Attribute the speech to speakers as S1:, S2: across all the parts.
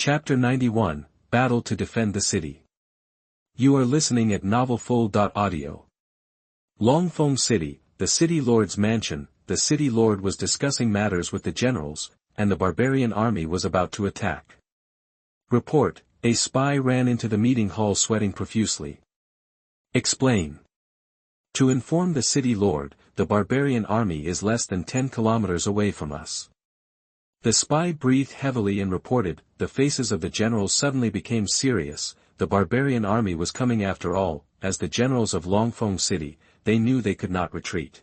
S1: Chapter 91, Battle to Defend the City. You are listening at novelfull.audio. Longfeng City, the city lord's mansion. The city lord was discussing matters with the generals, and the barbarian army was about to attack. Report, a spy ran into the meeting hall sweating profusely. Explain. To inform the city lord, the barbarian army is less than 10 kilometers away from us. The spy breathed heavily and reported. The faces of the generals suddenly became serious. The barbarian army was coming after all. As the generals of Longfeng City, they knew they could not retreat.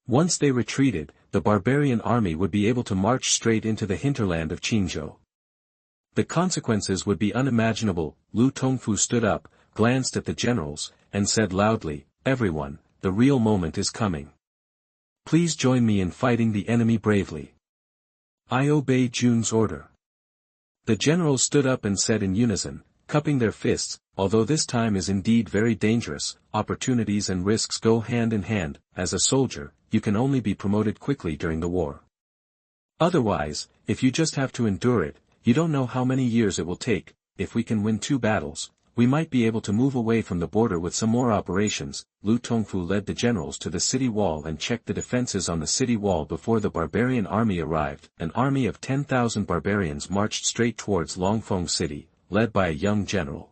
S1: Once they retreated, the barbarian army would be able to march straight into the hinterland of Qingzhou. The consequences would be unimaginable. Lu Tongfu stood up, glanced at the generals, and said loudly, "Everyone, the real moment is coming. Please join me in fighting the enemy bravely. I obey Jun's order." The generals stood up and said in unison, cupping their fists, "Although this time is indeed very dangerous, opportunities and risks go hand in hand. As a soldier, you can only be promoted quickly during the war. Otherwise, if you just have to endure it, you don't know how many years it will take. If we can win 2 battles, we might be able to move away from the border with some more operations." Lu Tongfu led the generals to the city wall and checked the defenses on the city wall before the barbarian army arrived. An army of 10,000 barbarians marched straight towards Longfeng City, led by a young general.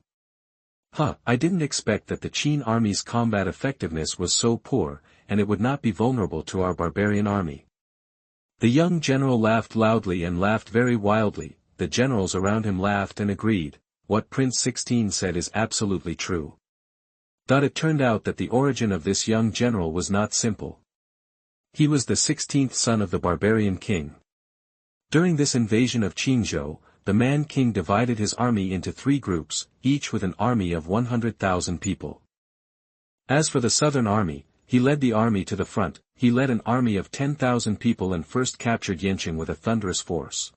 S1: I didn't expect that the Qin army's combat effectiveness was so poor, and it would not be vulnerable to our barbarian army. The young general laughed loudly and laughed very wildly. The generals around him laughed and agreed. What Prince 16 said is absolutely true. It turned out that the origin of this young general was not simple. He was the 16th son of the barbarian king. During this invasion of Qingzhou, the man-king divided his army into 3 groups, each with an army of 100,000 people. As for the southern army, he led the army to the front. He led an army of 10,000 people and first captured Yanqing with a thunderous force.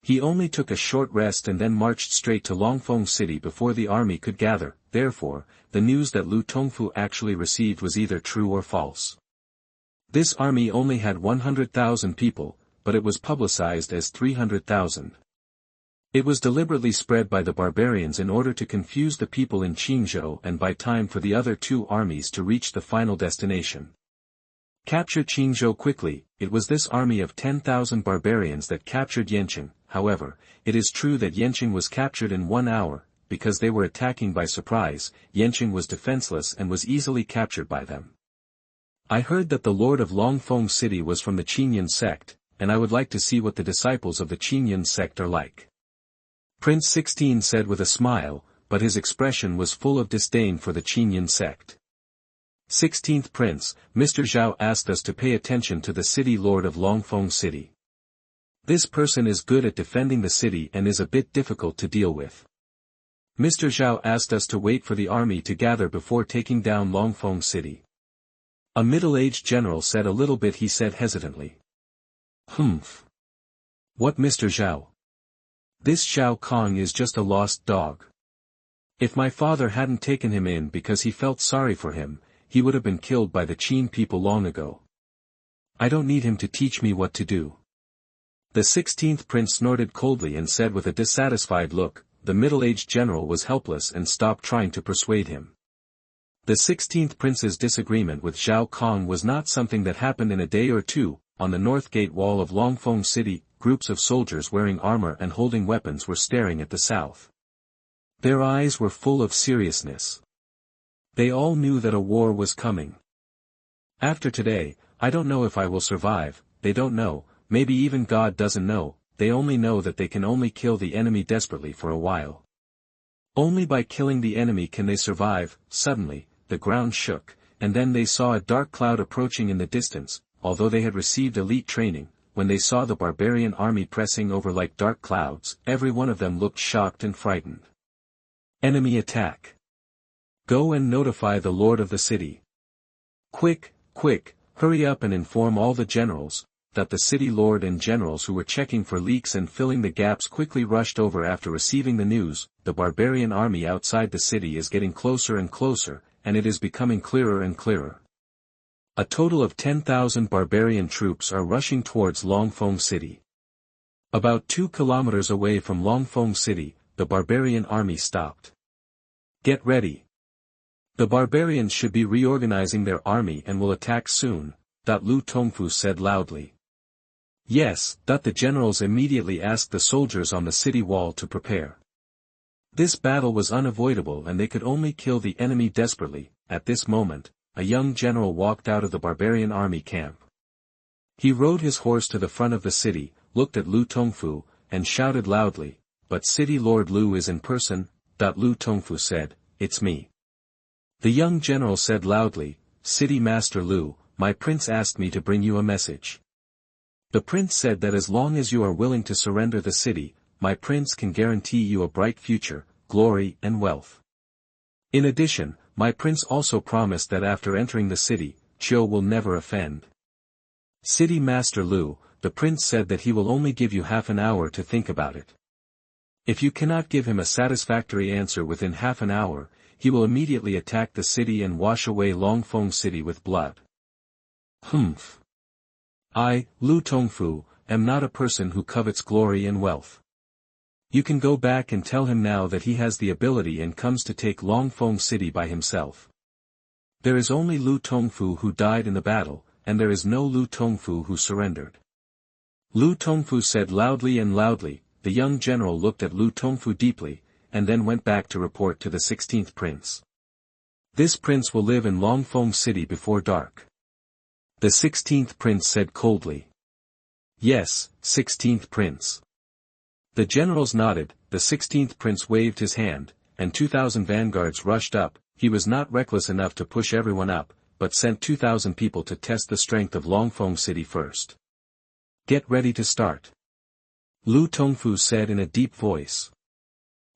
S1: He only took a short rest and then marched straight to Longfeng City before the army could gather. Therefore, the news that Lu Tongfu actually received was either true or false. This army only had 100,000 people, but it was publicized as 300,000. It was deliberately spread by the barbarians in order to confuse the people in Qingzhou and buy time for the other 2 armies to reach the final destination. Capture Qingzhou quickly. It was this army of 10,000 barbarians that captured Yanqing. However, it is true that Yanqing was captured in 1 hour, because they were attacking by surprise. Yanqing was defenseless and was easily captured by them. I heard that the lord of Longfeng City was from the Strongest Sect, and I would like to see what the disciples of the Strongest Sect are like. Prince 16 said with a smile, but his expression was full of disdain for the Strongest Sect. 16th Prince, Mr. Zhao asked us to pay attention to the city lord of Longfeng City. This person is good at defending the city and is a bit difficult to deal with. Mr. Zhao asked us to wait for the army to gather before taking down Longfeng City. A middle-aged general said a little bit. He said hesitantly. What, Mr. Zhao? This Zhao Kong is just a lost dog. If my father hadn't taken him in because he felt sorry for him, he would have been killed by the Qin people long ago. I don't need him to teach me what to do. The 16th prince snorted coldly and said with a dissatisfied look. The middle-aged general was helpless and stopped trying to persuade him. The 16th prince's disagreement with Zhao Kong was not something that happened in a day or two. On the north gate wall of Longfeng City, groups of soldiers wearing armor and holding weapons were staring at the south. Their eyes were full of seriousness. They all knew that a war was coming. After today, I don't know if I will survive. They don't know. Maybe even God doesn't know. They only know that they can only kill the enemy desperately for a while. Only by killing the enemy can they survive. Suddenly, the ground shook, and then they saw a dark cloud approaching in the distance. Although they had received elite training, when they saw the barbarian army pressing over like dark clouds, every one of them looked shocked and frightened. Enemy attack. Go and notify the lord of the city. Quick, quick, hurry up and inform all the generals. That the city lord and generals who were checking for leaks and filling the gaps quickly rushed over after receiving the news. The barbarian army outside the city is getting closer and closer, and it is becoming clearer and clearer. A total of 10,000 barbarian troops are rushing towards Longfeng City. About 2 kilometers away from Longfeng city, the barbarian army stopped. Get ready. The barbarians should be reorganizing their army and will attack soon, Lu Tongfu said loudly. Yes, the generals immediately asked the soldiers on the city wall to prepare. This battle was unavoidable and they could only kill the enemy desperately. At this moment, a young general walked out of the barbarian army camp. He rode his horse to the front of the city, looked at Lu Tongfu, and shouted loudly, "But City Lord Lu is in person." Lu Tongfu said, "It's me." The young general said loudly, "City Master Lu, my prince asked me to bring you a message. The prince said that as long as you are willing to surrender the city, my prince can guarantee you a bright future, glory and wealth. In addition, my prince also promised that after entering the city, Qingzhou will never offend. City Master Lu, the prince said that he will only give you half an hour to think about it. If you cannot give him a satisfactory answer within half an hour, he will immediately attack the city and wash away Longfeng city with blood." Humph. I, Lu Tongfu, am not a person who covets glory and wealth. You can go back and tell him now that he has the ability and comes to take Longfeng city by himself. There is only Lu Tongfu who died in the battle, and there is no Lu Tongfu who surrendered. Lu Tongfu said loudly and loudly. The young general looked at Lu Tongfu deeply, and then went back to report to the 16th prince. This prince will live in Longfeng city before dark. The 16th prince said coldly. Yes, 16th prince. The generals nodded. The 16th prince waved his hand, and 2,000 vanguards rushed up. He was not reckless enough to push everyone up, but sent 2,000 people to test the strength of Longfeng city first. Get ready to start. Lu Tongfu said in a deep voice.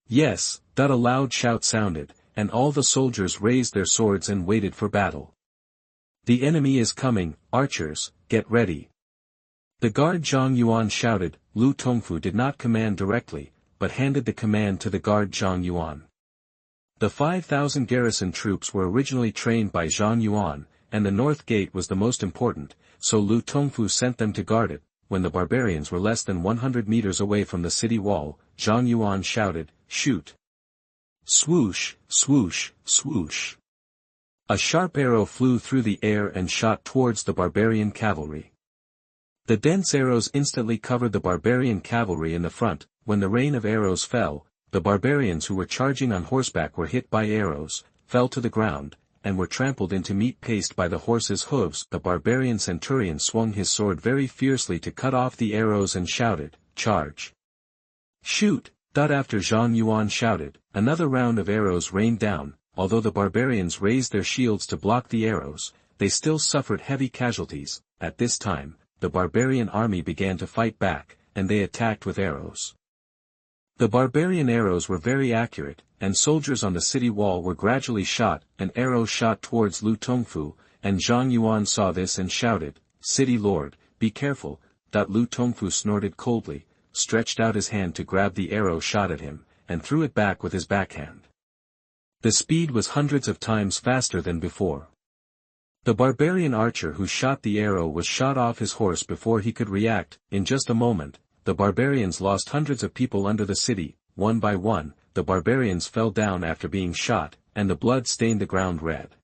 S1: Yes, a loud shout sounded, and all the soldiers raised their swords and waited for battle. The enemy is coming, archers, get ready. The guard Zhang Yuan shouted. Lu Tongfu did not command directly, but handed the command to the guard Zhang Yuan. The 5,000 garrison troops were originally trained by Zhang Yuan, and the north gate was the most important, so Lu Tongfu sent them to guard it. When the barbarians were less than 100 meters away from the city wall, Zhang Yuan shouted, "Shoot!" Swoosh, swoosh, swoosh. A sharp arrow flew through the air and shot towards the barbarian cavalry. The dense arrows instantly covered the barbarian cavalry in the front. When the rain of arrows fell, the barbarians who were charging on horseback were hit by arrows, fell to the ground, and were trampled into meat paste by the horses' hooves. The barbarian centurion swung his sword very fiercely to cut off the arrows and shouted, "Charge! Shoot!" After Zhang Yuan shouted, another round of arrows rained down. Although the barbarians raised their shields to block the arrows, they still suffered heavy casualties. At this time, the barbarian army began to fight back, and they attacked with arrows. The barbarian arrows were very accurate, and soldiers on the city wall were gradually shot. An arrow shot towards Lu Tongfu, and Zhang Yuan saw this and shouted, "City Lord, be careful." Lu Tongfu snorted coldly, stretched out his hand to grab the arrow shot at him, and threw it back with his backhand. The speed was hundreds of times faster than before. The barbarian archer who shot the arrow was shot off his horse before he could react. In just a moment, the barbarians lost hundreds of people under the city. One by one, the barbarians fell down after being shot, and the blood stained the ground red.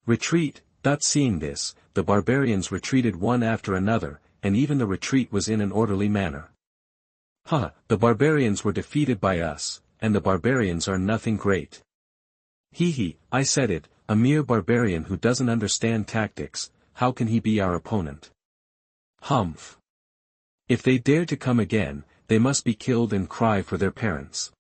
S1: Retreat. Seeing this, the barbarians retreated one after another, and even the retreat was in an orderly manner. The barbarians were defeated by us, and the barbarians are nothing great. I said it, a mere barbarian who doesn't understand tactics, how can he be our opponent? Humph. If they dare to come again, they must be killed and cry for their parents.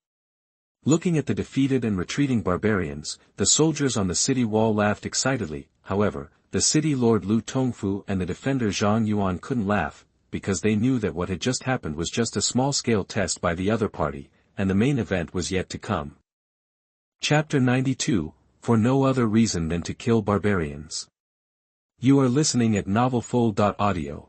S1: Looking at the defeated and retreating barbarians, the soldiers on the city wall laughed excitedly. However, the city lord Lu Tongfu and the defender Zhang Yuan couldn't laugh, because they knew that what had just happened was just a small-scale test by the other party, and the main event was yet to come. Chapter 92, For no other reason than to kill barbarians. You are listening at MaleProtagonist.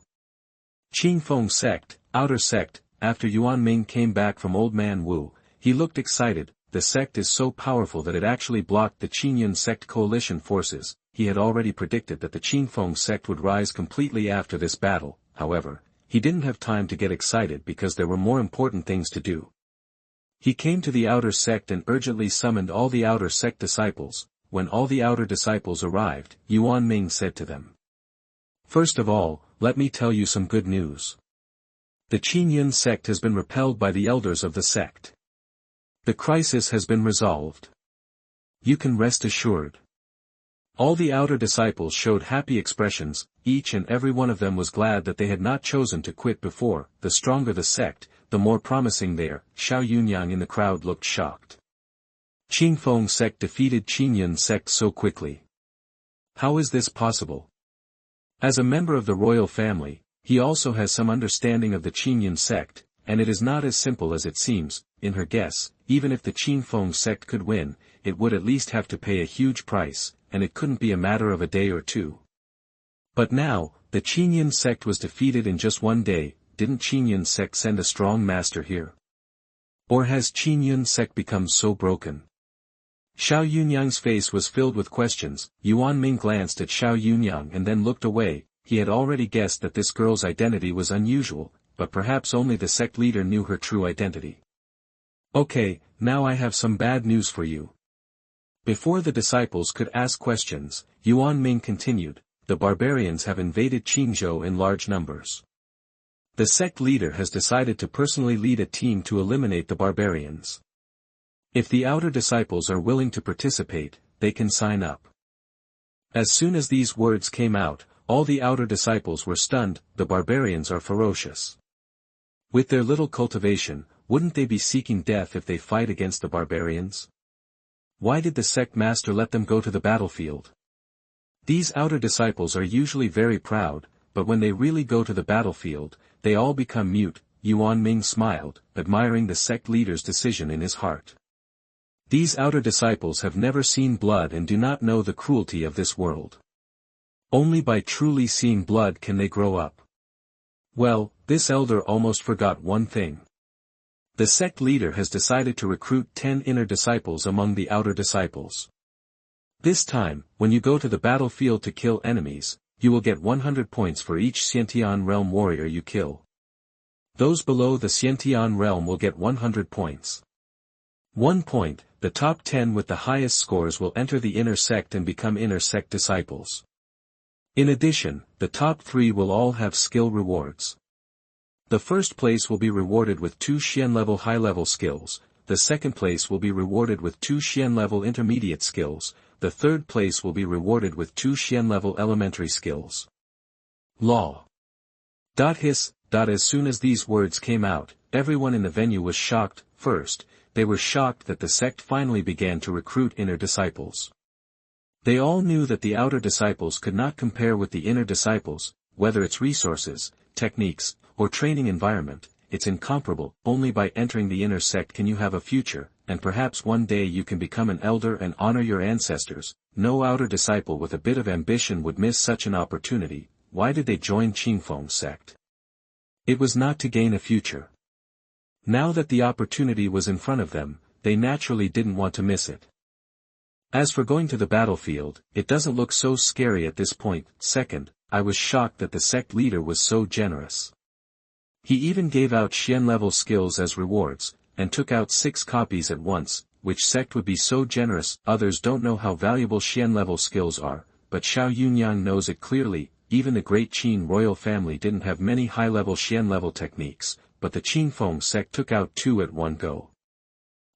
S1: Qingzhou sect, outer sect. After Yuan Ming came back from Old Man Wu, he looked excited. The sect is so powerful that it actually blocked the Qin sect coalition forces. He had already predicted that the Qingzhou sect would rise completely after this battle. However, he didn't have time to get excited because there were more important things to do. He came to the outer sect and urgently summoned all the outer sect disciples. When all the outer disciples arrived, Yuan Ming said to them, "First of all, let me tell you some good news. The Qin Ye sect has been repelled by the elders of the sect. The crisis has been resolved. You can rest assured." All the outer disciples showed happy expressions, each and every one of them was glad that they had not chosen to quit before. The stronger the sect, the more promising they are. Xiao Yunyang in the crowd looked shocked. Qingfeng sect defeated Qin Ye sect so quickly. How is this possible? As a member of the royal family, he also has some understanding of the Qin Ye sect, and it is not as simple as it seems. In her guess, even if the Qingfeng sect could win, it would at least have to pay a huge price, and it couldn't be a matter of a day or two. But now, the Qin Ye sect was defeated in just one day. Didn't Qin Ye sect send a strong master here? Or has Qin Ye sect become so broken? Xiao Yunyang's face was filled with questions. Yuan Ming glanced at Xiao Yunyang and then looked away. He had already guessed that this girl's identity was unusual, but perhaps only the sect leader knew her true identity. Okay, now I have some bad news for you. Before the disciples could ask questions, Yuan Ming continued, the barbarians have invaded Qingzhou in large numbers. The sect leader has decided to personally lead a team to eliminate the barbarians. If the outer disciples are willing to participate, they can sign up. As soon as these words came out, all the outer disciples were stunned. The barbarians are ferocious. With their little cultivation, wouldn't they be seeking death if they fight against the barbarians? Why did the sect master let them go to the battlefield? These outer disciples are usually very proud, but when they really go to the battlefield, they all become mute. Yuan Ming smiled, admiring the sect leader's decision in his heart. These outer disciples have never seen blood and do not know the cruelty of this world. Only by truly seeing blood can they grow up. Well, this elder almost forgot one thing. The sect leader has decided to recruit 10 inner disciples among the outer disciples. This time, when you go to the battlefield to kill enemies, you will get 100 points for each Xiantian realm warrior you kill. Those below the Xiantian realm will get 100 points. 1 point, the top 10 with the highest scores will enter the inner sect and become inner sect disciples. In addition, the top 3 will all have skill rewards. The first place will be rewarded with 2 Xian-level high-level skills, the second place will be rewarded with 2 Xian-level intermediate skills, the third place will be rewarded with 2 Xian-level elementary skills. Law. Hiss. As soon as these words came out, everyone in the venue was shocked. First, they were shocked that the sect finally began to recruit inner disciples. They all knew that the outer disciples could not compare with the inner disciples, whether it's resources, techniques, or training environment, it's incomparable. Only by entering the inner sect can you have a future, and perhaps one day you can become an elder and honor your ancestors. No outer disciple with a bit of ambition would miss such an opportunity. Why did they join Qingfeng sect? It was not to gain a future. Now that the opportunity was in front of them, they naturally didn't want to miss it. As for going to the battlefield, it doesn't look so scary at this point. Second, I was shocked that the sect leader was so generous. He even gave out Xian-level skills as rewards, and took out 6 copies at once. Which sect would be so generous? Others don't know how valuable Xian-level skills are, but Xiao Yunyang knows it clearly. Even the great Qin royal family didn't have many high-level Xian-level techniques, but the Qingfeng sect took out 2 at one go.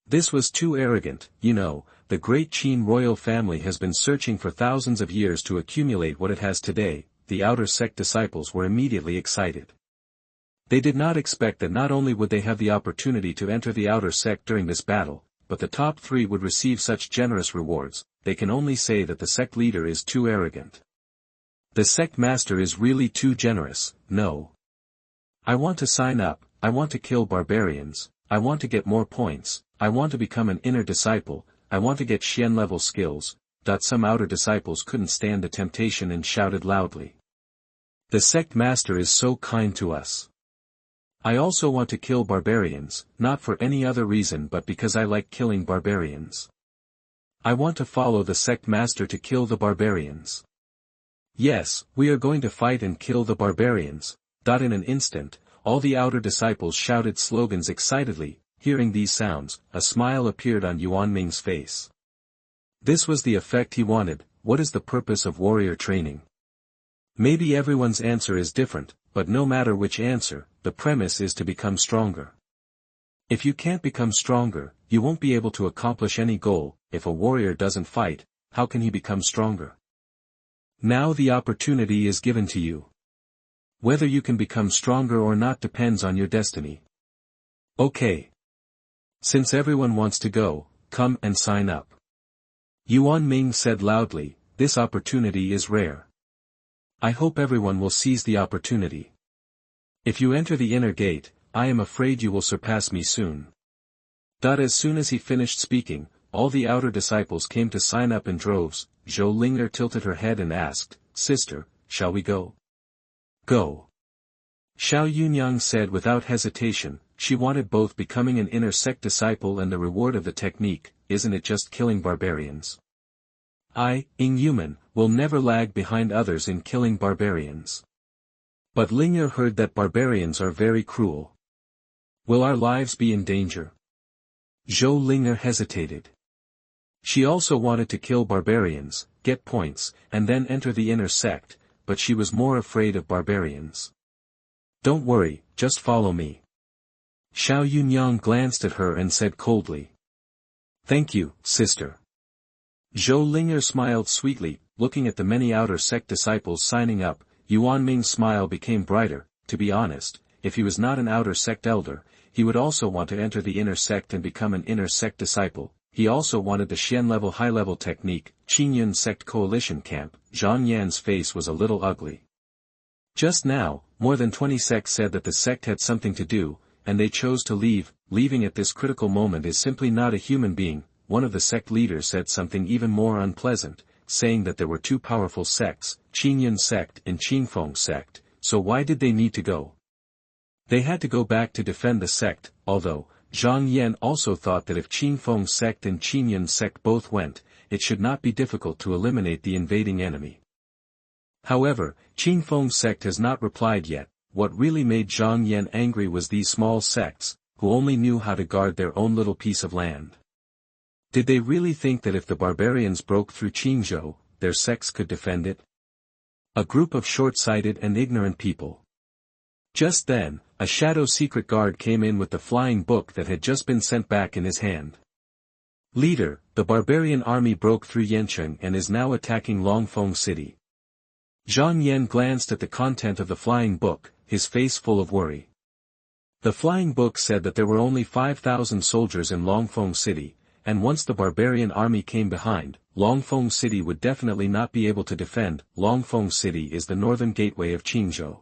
S1: This was too arrogant. The great Qin royal family has been searching for thousands of years to accumulate what it has today. The outer sect disciples were immediately excited. They did not expect that not only would they have the opportunity to enter the outer sect during this battle, but the top 3 would receive such generous rewards. They can only say that the sect leader is too arrogant. The sect master is really too generous. No. I want to sign up, I want to kill barbarians, I want to get more points, I want to become an inner disciple, I want to get Xian-level skills. Some outer disciples couldn't stand the temptation and shouted loudly. The sect master is so kind to us. I also want to kill barbarians, not for any other reason but because I like killing barbarians. I want to follow the sect master to kill the barbarians. Yes, we are going to fight and kill the barbarians. In an instant, all the outer disciples shouted slogans excitedly. Hearing these sounds, a smile appeared on Yuan Ming's face. This was the effect he wanted. What is the purpose of warrior training? Maybe everyone's answer is different, but no matter which answer, the premise is to become stronger. If you can't become stronger, you won't be able to accomplish any goal. If a warrior doesn't fight, how can he become stronger? Now the opportunity is given to you. Whether you can become stronger or not depends on your destiny. Okay. Since everyone wants to go, come and sign up. Yuan Ming said loudly, this opportunity is rare. I hope everyone will seize the opportunity. If you enter the inner gate, I am afraid you will surpass me soon. As soon as he finished speaking, all the outer disciples came to sign up in droves. Zhou Ling'er tilted her head and asked, Sister, shall we go? Go. Xiao Yunyang said without hesitation. She wanted both becoming an inner sect disciple and the reward of the technique. Isn't it just killing barbarians? I, inhuman, will never lag behind others in killing barbarians. But Ling'er heard that barbarians are very cruel. Will our lives be in danger? Zhou Ling'er hesitated. She also wanted to kill barbarians, get points, and then enter the inner sect, but she was more afraid of barbarians. Don't worry, just follow me. Xiao Yunyang glanced at her and said coldly. Thank you, sister. Zhou Ling'er smiled sweetly, looking at the many outer sect disciples signing up. Yuan Ming's smile became brighter. To be honest, if he was not an outer sect elder, he would also want to enter the inner sect and become an inner sect disciple. He also wanted the Xian-level high-level technique. Qin sect coalition camp. Zhang Yan's face was a little ugly. Just now, more than 20 sects said that the sect had something to do, and they chose to leave. Leaving at this critical moment is simply not a human being. One of the sect leaders said something even more unpleasant, saying that there were two powerful sects, Qin sect and Qingfeng sect, so why did they need to go? They had to go back to defend the sect, although, Zhang Yan also thought that if Qingfeng sect and Qin sect both went, it should not be difficult to eliminate the invading enemy. However, Qingfeng sect has not replied yet. What really made Zhang Yan angry was these small sects, who only knew how to guard their own little piece of land. Did they really think that if the barbarians broke through Qingzhou, their sects could defend it? A group of short-sighted and ignorant people. Just then, a shadow secret guard came in with the flying book that had just been sent back in his hand. Leader, the barbarian army broke through Yancheng and is now attacking Longfeng city. Zhang Yan glanced at the content of the flying book, his face full of worry. The flying book said that there were only 5,000 soldiers in Longfeng city, and once the barbarian army came behind, Longfeng city would definitely not be able to defend. Longfeng city is the northern gateway of Qingzhou.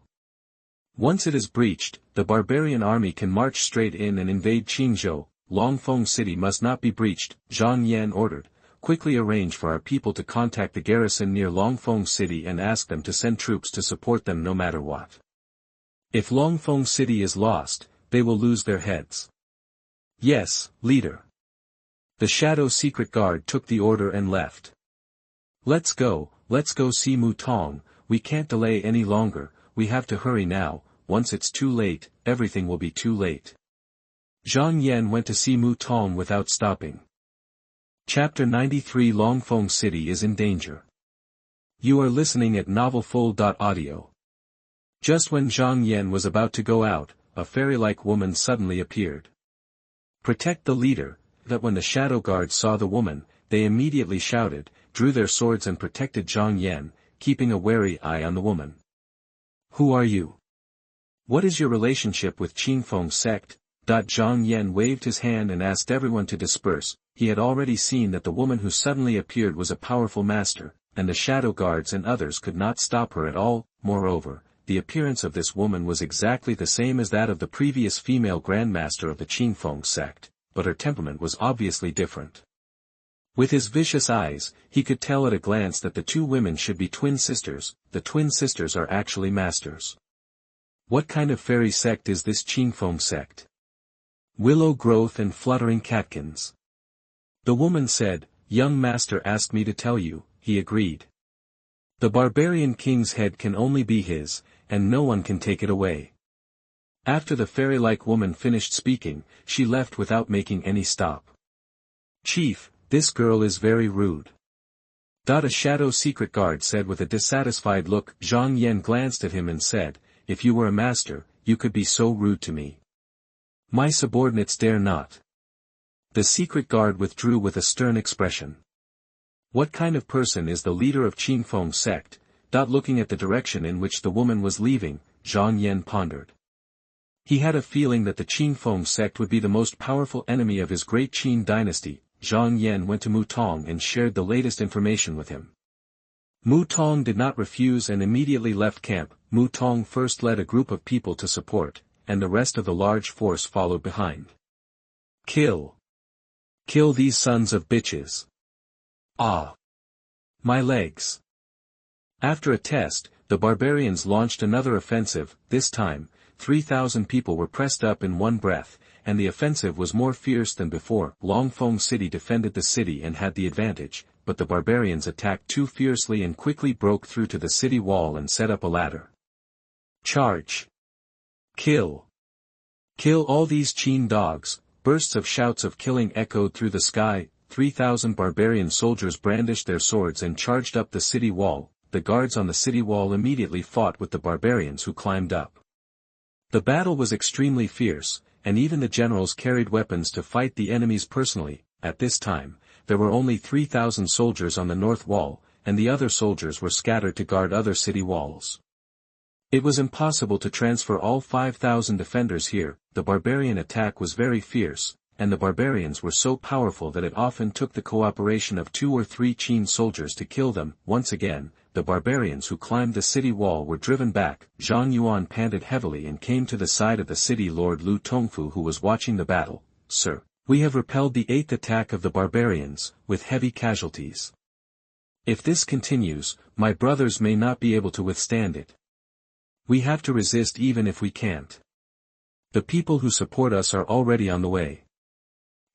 S1: Once it is breached, the barbarian army can march straight in and invade Qingzhou. Longfeng city must not be breached, Zhang Yan ordered. Quickly arrange for our people to contact the garrison near Longfeng city and ask them to send troops to support them no matter what. If Longfeng city is lost, they will lose their heads. Yes, leader. The shadow secret guard took the order and left. Let's go see Mutong. We can't delay any longer, we have to hurry now. Once it's too late, everything will be too late. Zhang Yan went to see Mutong without stopping. Chapter 93 Longfeng City is in danger. You are listening at MaleProtagonist. Just when Zhang Yan was about to go out, a fairy-like woman suddenly appeared. Protect the leader. That when the shadow guards saw the woman, they immediately shouted, drew their swords and protected Zhang Yan, keeping a wary eye on the woman. Who are you? What is your relationship with Qingfeng sect? Zhang Yan waved his hand and asked everyone to disperse. He had already seen that the woman who suddenly appeared was a powerful master, and the shadow guards and others could not stop her at all. Moreover, the appearance of this woman was exactly the same as that of the previous female grandmaster of the Qingfeng sect, but her temperament was obviously different. With his vicious eyes, he could tell at a glance that the two women should be twin sisters. The twin sisters are actually masters. What kind of fairy sect is this Qingfeng sect? Willow growth and fluttering catkins. The woman said, young master asked me to tell you. He agreed. The barbarian king's head can only be his, and no one can take it away. After the fairy-like woman finished speaking, she left without making any stop. Chief, this girl is very rude. A shadow secret guard said with a dissatisfied look. Zhang Yan glanced at him and said, if you were a master, you could be so rude to me. My subordinates dare not. The secret guard withdrew with a stern expression. What kind of person is the leader of Strongest Sect? Looking at the direction in which the woman was leaving, Zhang Yan pondered. He had a feeling that the Strongest Sect would be the most powerful enemy of his great Qin dynasty. Zhang Yan went to Mutong and shared the latest information with him. Mutong did not refuse and immediately left camp. Mutong first led a group of people to support, and the rest of the large force followed behind. Kill. Kill these sons of bitches. Ah! My legs. After a test, the barbarians launched another offensive. This time, 3,000 people were pressed up in one breath, and the offensive was more fierce than before. Longfeng city defended the city and had the advantage, but the barbarians attacked too fiercely and quickly broke through to the city wall and set up a ladder. Charge! Kill! Kill all these Qin dogs! Bursts of shouts of killing echoed through the sky. 3,000 barbarian soldiers brandished their swords and charged up the city wall. The guards on the city wall immediately fought with the barbarians who climbed up. The battle was extremely fierce, and even the generals carried weapons to fight the enemies personally. At this time, there were only 3,000 soldiers on the north wall, and the other soldiers were scattered to guard other city walls. It was impossible to transfer all 5,000 defenders here. The barbarian attack was very fierce, and the barbarians were so powerful that it often took the cooperation of 2 or 3 Qin soldiers to kill them. Once again, the barbarians who climbed the city wall were driven back. Zhang Yuan panted heavily and came to the side of the city lord Lu Tongfu, who was watching the battle. Sir, we have repelled the 8th attack of the barbarians, with heavy casualties. If this continues, my brothers may not be able to withstand it. We have to resist even if we can't. The people who support us are already on the way.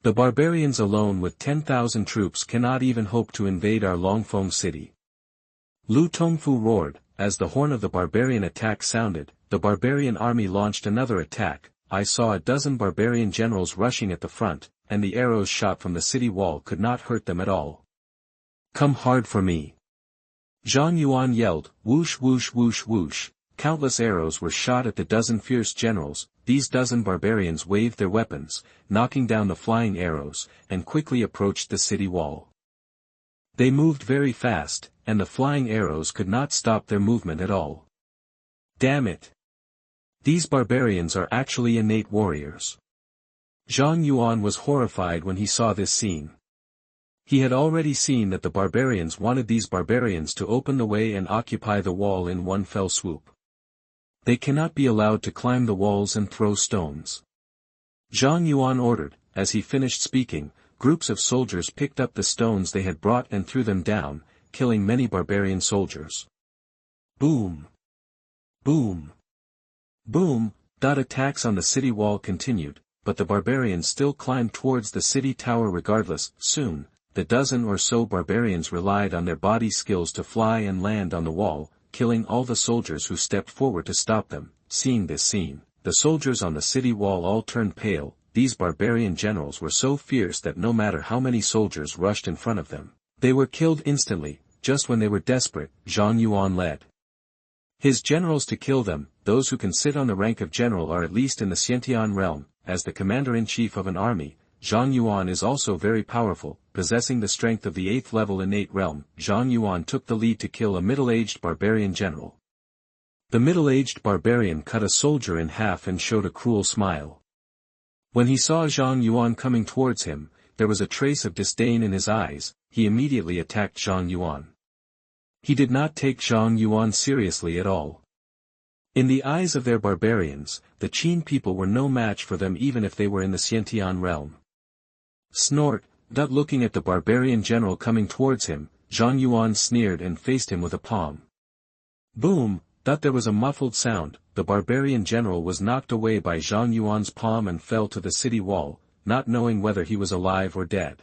S1: The barbarians alone with 10,000 troops cannot even hope to invade our Longfeng city. Lu Tongfu roared. As the horn of the barbarian attack sounded, the barbarian army launched another attack. I saw a dozen barbarian generals rushing at the front, and the arrows shot from the city wall could not hurt them at all. Come hard for me! Zhang Yuan yelled. Whoosh whoosh whoosh whoosh. Countless arrows were shot at the dozen fierce generals. These dozen barbarians waved their weapons, knocking down the flying arrows, and quickly approached the city wall. They moved very fast, and the flying arrows could not stop their movement at all. Damn it! These barbarians are actually innate warriors. Zhang Yuan was horrified when he saw this scene. He had already seen that the barbarians wanted these barbarians to open the way and occupy the wall in one fell swoop. They cannot be allowed to climb the walls and throw stones. Zhang Yuan ordered. As he finished speaking, groups of soldiers picked up the stones they had brought and threw them down, killing many barbarian soldiers. Boom! Boom! Boom! Attacks on the city wall continued, but the barbarians still climbed towards the city tower regardless. Soon, the dozen or so barbarians relied on their body skills to fly and land on the wall, killing all the soldiers who stepped forward to stop them. Seeing this scene, the soldiers on the city wall all turned pale. These barbarian generals were so fierce that no matter how many soldiers rushed in front of them, they were killed instantly. Just when they were desperate, Zhang Yuan led his generals to kill them. Those who can sit on the rank of general are at least in the Xiantian realm. As the commander-in-chief of an army, Zhang Yuan is also very powerful, possessing the strength of the 8th level innate realm. Zhang Yuan took the lead to kill a middle-aged barbarian general. The middle-aged barbarian cut a soldier in half and showed a cruel smile. When he saw Zhang Yuan coming towards him, there was a trace of disdain in his eyes. He immediately attacked Zhang Yuan. He did not take Zhang Yuan seriously at all. In the eyes of their barbarians, the Qin people were no match for them even if they were in the Xiantian realm. Snort! Looking at the barbarian general coming towards him, Zhang Yuan sneered and faced him with a palm. Boom! There was a muffled sound. The barbarian general was knocked away by Zhang Yuan's palm and fell to the city wall, not knowing whether he was alive or dead.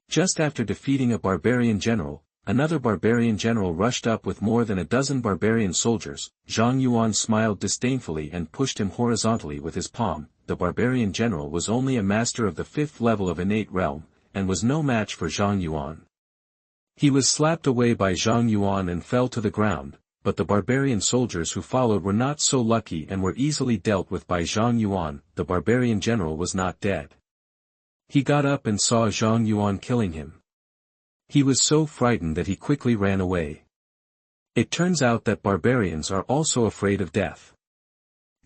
S1: Just after defeating a barbarian general, another barbarian general rushed up with more than a dozen barbarian soldiers. Zhang Yuan smiled disdainfully and pushed him horizontally with his palm. The barbarian general was only a master of the 5th level of innate realm, and was no match for Zhang Yuan. He was slapped away by Zhang Yuan and fell to the ground, but the barbarian soldiers who followed were not so lucky and were easily dealt with by Zhang Yuan. The barbarian general was not dead. He got up and saw Zhang Yuan killing him. He was so frightened that he quickly ran away. It turns out that barbarians are also afraid of death.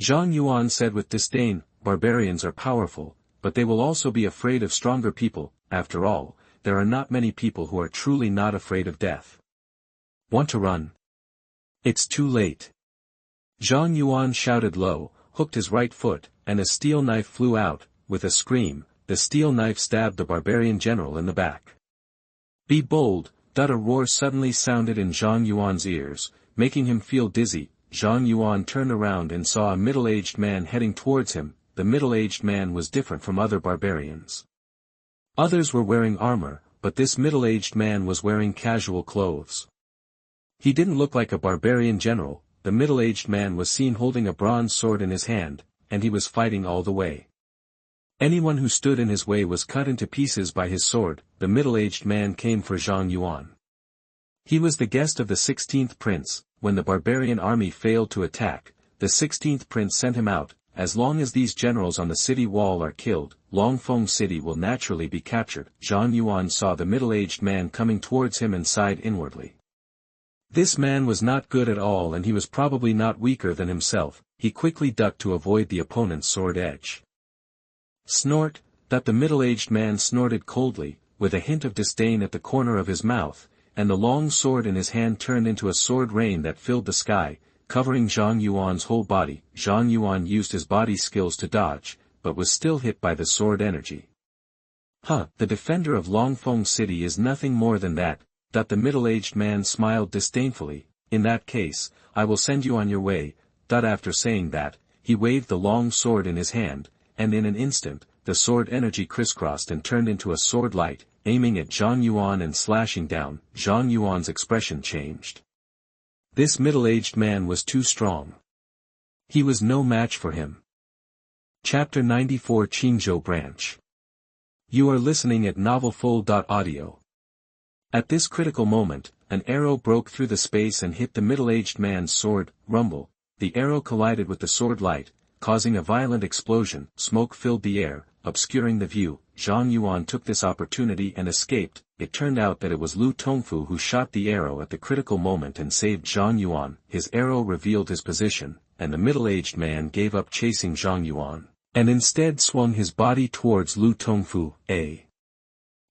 S1: Zhang Yuan said with disdain, "Barbarians are powerful, but they will also be afraid of stronger people. After all, there are not many people who are truly not afraid of death. Want to run? It's too late." Zhang Yuan shouted low, hooked his right foot, and a steel knife flew out. With a scream, the steel knife stabbed the barbarian general in the back. "Be bold!" A roar suddenly sounded in Zhang Yuan's ears, making him feel dizzy. Zhang Yuan turned around and saw a middle-aged man heading towards him. The middle-aged man was different from other barbarians. Others were wearing armor, but this middle-aged man was wearing casual clothes. He didn't look like a barbarian general. The middle-aged man was seen holding a bronze sword in his hand, and he was fighting all the way. Anyone who stood in his way was cut into pieces by his sword. The middle-aged man came for Zhang Yuan. He was the guest of the 16th prince. When the barbarian army failed to attack, the 16th prince sent him out. As long as these generals on the city wall are killed, Longfeng city will naturally be captured. Zhang Yuan saw the middle-aged man coming towards him and sighed inwardly. This man was not good at all, and he was probably not weaker than himself. He quickly ducked to avoid the opponent's sword edge. Snort! The middle-aged man snorted coldly, with a hint of disdain at the corner of his mouth, and the long sword in his hand turned into a sword rain that filled the sky, covering Zhang Yuan's whole body. Zhang Yuan used his body skills to dodge, but was still hit by the sword energy. The defender of Longfeng city is nothing more than that. The middle-aged man smiled disdainfully. "In that case, I will send you on your way." After saying that, he waved the long sword in his hand, and in an instant, the sword energy crisscrossed and turned into a sword light, aiming at Zhang Yuan and slashing down. Zhang Yuan's expression changed. This middle-aged man was too strong. He was no match for him. Chapter 94 Qingzhou Branch. You are listening at MaleProtagonist. At this critical moment, an arrow broke through the space and hit the middle-aged man's sword. Rumble. The arrow collided with the sword light, causing a violent explosion. Smoke filled the air, obscuring the view. Zhang Yuan took this opportunity and escaped. It turned out that it was Lu Tongfu who shot the arrow at the critical moment and saved Zhang Yuan. His arrow revealed his position, and the middle-aged man gave up chasing Zhang Yuan, and instead swung his body towards Lu Tongfu. A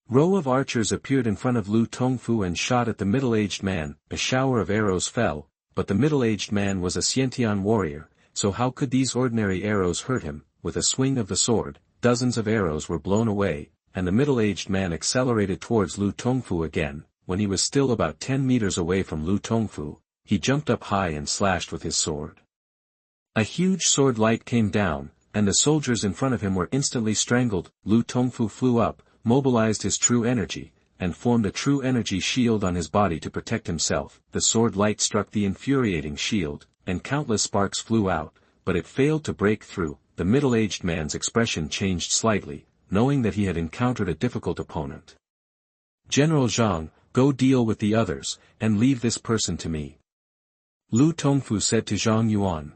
S1: row of archers appeared in front of Lu Tongfu and shot at the middle-aged man. A shower of arrows fell, but the middle-aged man was a Xiantian warrior, so how could these ordinary arrows hurt him? With a swing of the sword, dozens of arrows were blown away, and the middle-aged man accelerated towards Lu Tongfu again. When he was still about 10 meters away from Lu Tongfu, he jumped up high and slashed with his sword. A huge sword light came down, and the soldiers in front of him were instantly strangled. Lu Tongfu flew up, mobilized his true energy, and formed a true energy shield on his body to protect himself. The sword light struck the infuriating shield, and countless sparks flew out, but it failed to break through. The middle-aged man's expression changed slightly, knowing that he had encountered a difficult opponent. "General Zhang, go deal with the others, and leave this person to me," Lu Tongfu said to Zhang Yuan.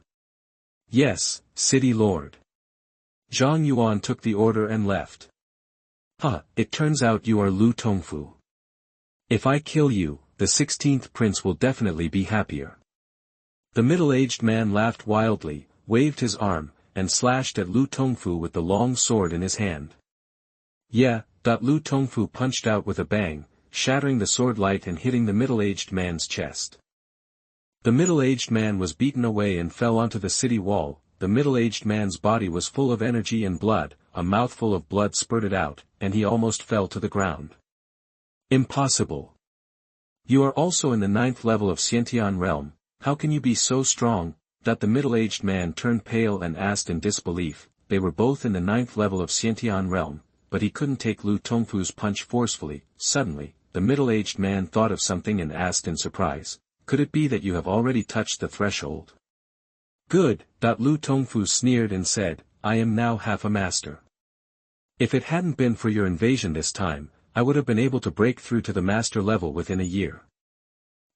S1: "Yes, city lord." Zhang Yuan took the order and left. It turns out you are Lu Tongfu. If I kill you, the 16th prince will definitely be happier. The middle-aged man laughed wildly, waved his arm, and slashed at Lu Tongfu with the long sword in his hand. Yeah. Lu Tongfu punched out with a bang, shattering the sword light and hitting the middle-aged man's chest. The middle-aged man was beaten away and fell onto the city wall. The middle-aged man's body was full of energy and blood. A mouthful of blood spurted out, and he almost fell to the ground. Impossible. You are also in the 9th level of Xiantian realm. How can you be so strong? The middle-aged man turned pale and asked in disbelief. They were both in the 9th level of Xiantian realm, but he couldn't take Lu Tongfu's punch forcefully. Suddenly, the middle-aged man thought of something and asked in surprise, "Could it be that you have already touched the threshold?" "Good," Lu Tongfu sneered and said, "I am now half a master. If it hadn't been for your invasion this time, I would have been able to break through to the master level within a year."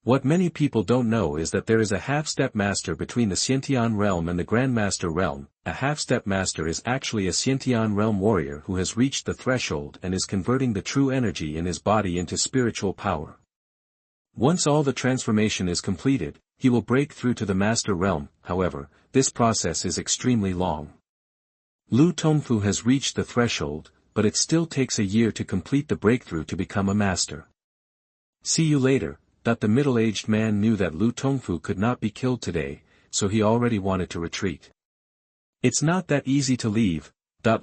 S1: What many people don't know is that there is a half-step master between the Xiantian realm and the Grandmaster realm. A half-step master is actually a Xiantian realm warrior who has reached the threshold and is converting the true energy in his body into spiritual power. Once all the transformation is completed, he will break through to the master realm. However, this process is extremely long. Lu Tongfu has reached the threshold, but it still takes a year to complete the breakthrough to become a master. "See you later." The middle-aged man knew that Lu Tongfu could not be killed today, so he already wanted to retreat. "It's not that easy to leave,"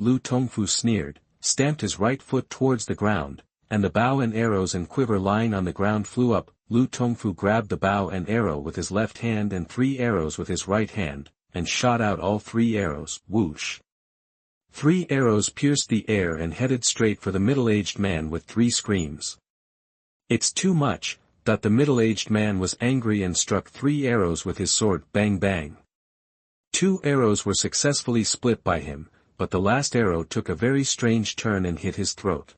S1: Lu Tongfu sneered, stamped his right foot towards the ground, and the bow and arrows and quiver lying on the ground flew up. Lu Tongfu grabbed the bow and arrow with his left hand and 3 arrows with his right hand, and shot out all 3 arrows, whoosh. 3 arrows pierced the air and headed straight for the middle-aged man with 3 screams. "It's too much." The middle-aged man was angry and struck 3 arrows with his sword, bang bang. 2 arrows were successfully split by him, but the last arrow took a very strange turn and hit his throat.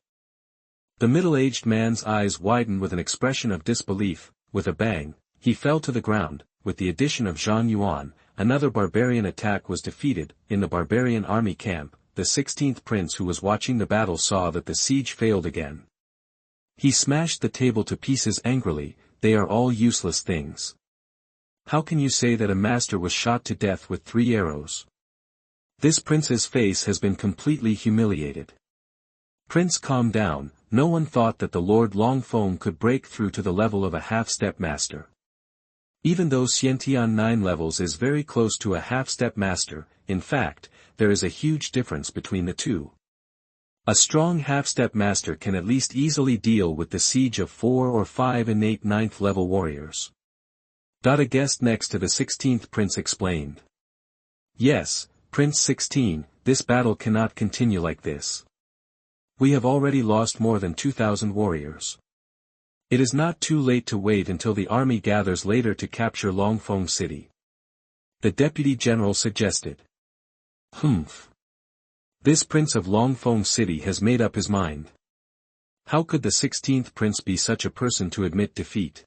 S1: The middle-aged man's eyes widened with an expression of disbelief. With a bang, he fell to the ground. With the addition of Zhang Yuan, another barbarian attack was defeated. In the barbarian army camp, the 16th prince who was watching the battle saw that the siege failed again. He smashed the table to pieces angrily. "They are all useless things. How can you say that a master was shot to death with 3 arrows? This prince's face has been completely humiliated." "Prince, calm down. No one thought that the Lord Longfeng could break through to the level of a half-step master. Even though Xiantian 9 levels is very close to a half-step master, in fact, there is a huge difference between the two. A strong half-step master can at least easily deal with the siege of 4 or 5 innate 9th level warriors." A guest next to the 16th prince explained. "Yes, Prince 16, this battle cannot continue like this. We have already lost more than 2,000 warriors. It is not too late to wait until the army gathers later to capture Longfeng city," the deputy general suggested. "Humph. This prince of Longfeng city has made up his mind. How could the 16th prince be such a person to admit defeat?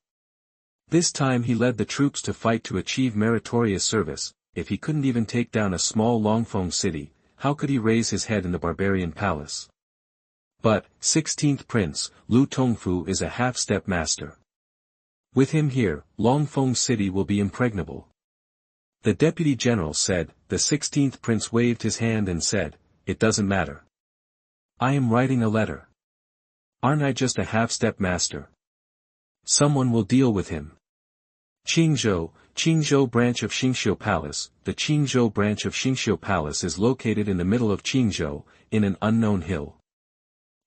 S1: This time he led the troops to fight to achieve meritorious service. If he couldn't even take down a small Longfeng city, how could he raise his head in the barbarian palace? But, 16th prince, Lu Tongfu is a half-step master. With him here, Longfeng city will be impregnable," the deputy general said. The 16th prince waved his hand and said, "It doesn't matter. I am writing a letter. Aren't I just a half-step master? Someone will deal with him." Qingzhou branch of Qingzhou Palace. The Qingzhou branch of Qingzhou Palace is located in the middle of Qingzhou, in an unknown hill.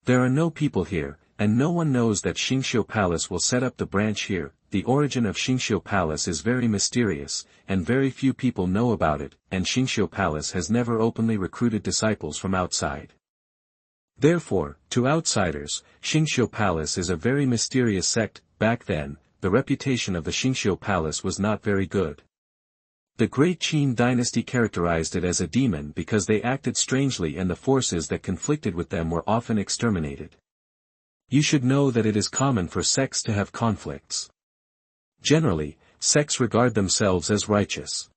S1: There are no people here, and no one knows that Qingzhou Palace will set up the branch here. The origin of Qingzhou Palace is very mysterious, and very few people know about it, and Qingzhou Palace has never openly recruited disciples from outside. Therefore, to outsiders, Qingzhou Palace is a very mysterious sect. Back then, the reputation of the Qingzhou Palace was not very good. The great Qin dynasty characterized it as a demon because they acted strangely and the forces that conflicted with them were often exterminated. You should know that it is common for sects to have conflicts. Generally, sects regard themselves as righteous.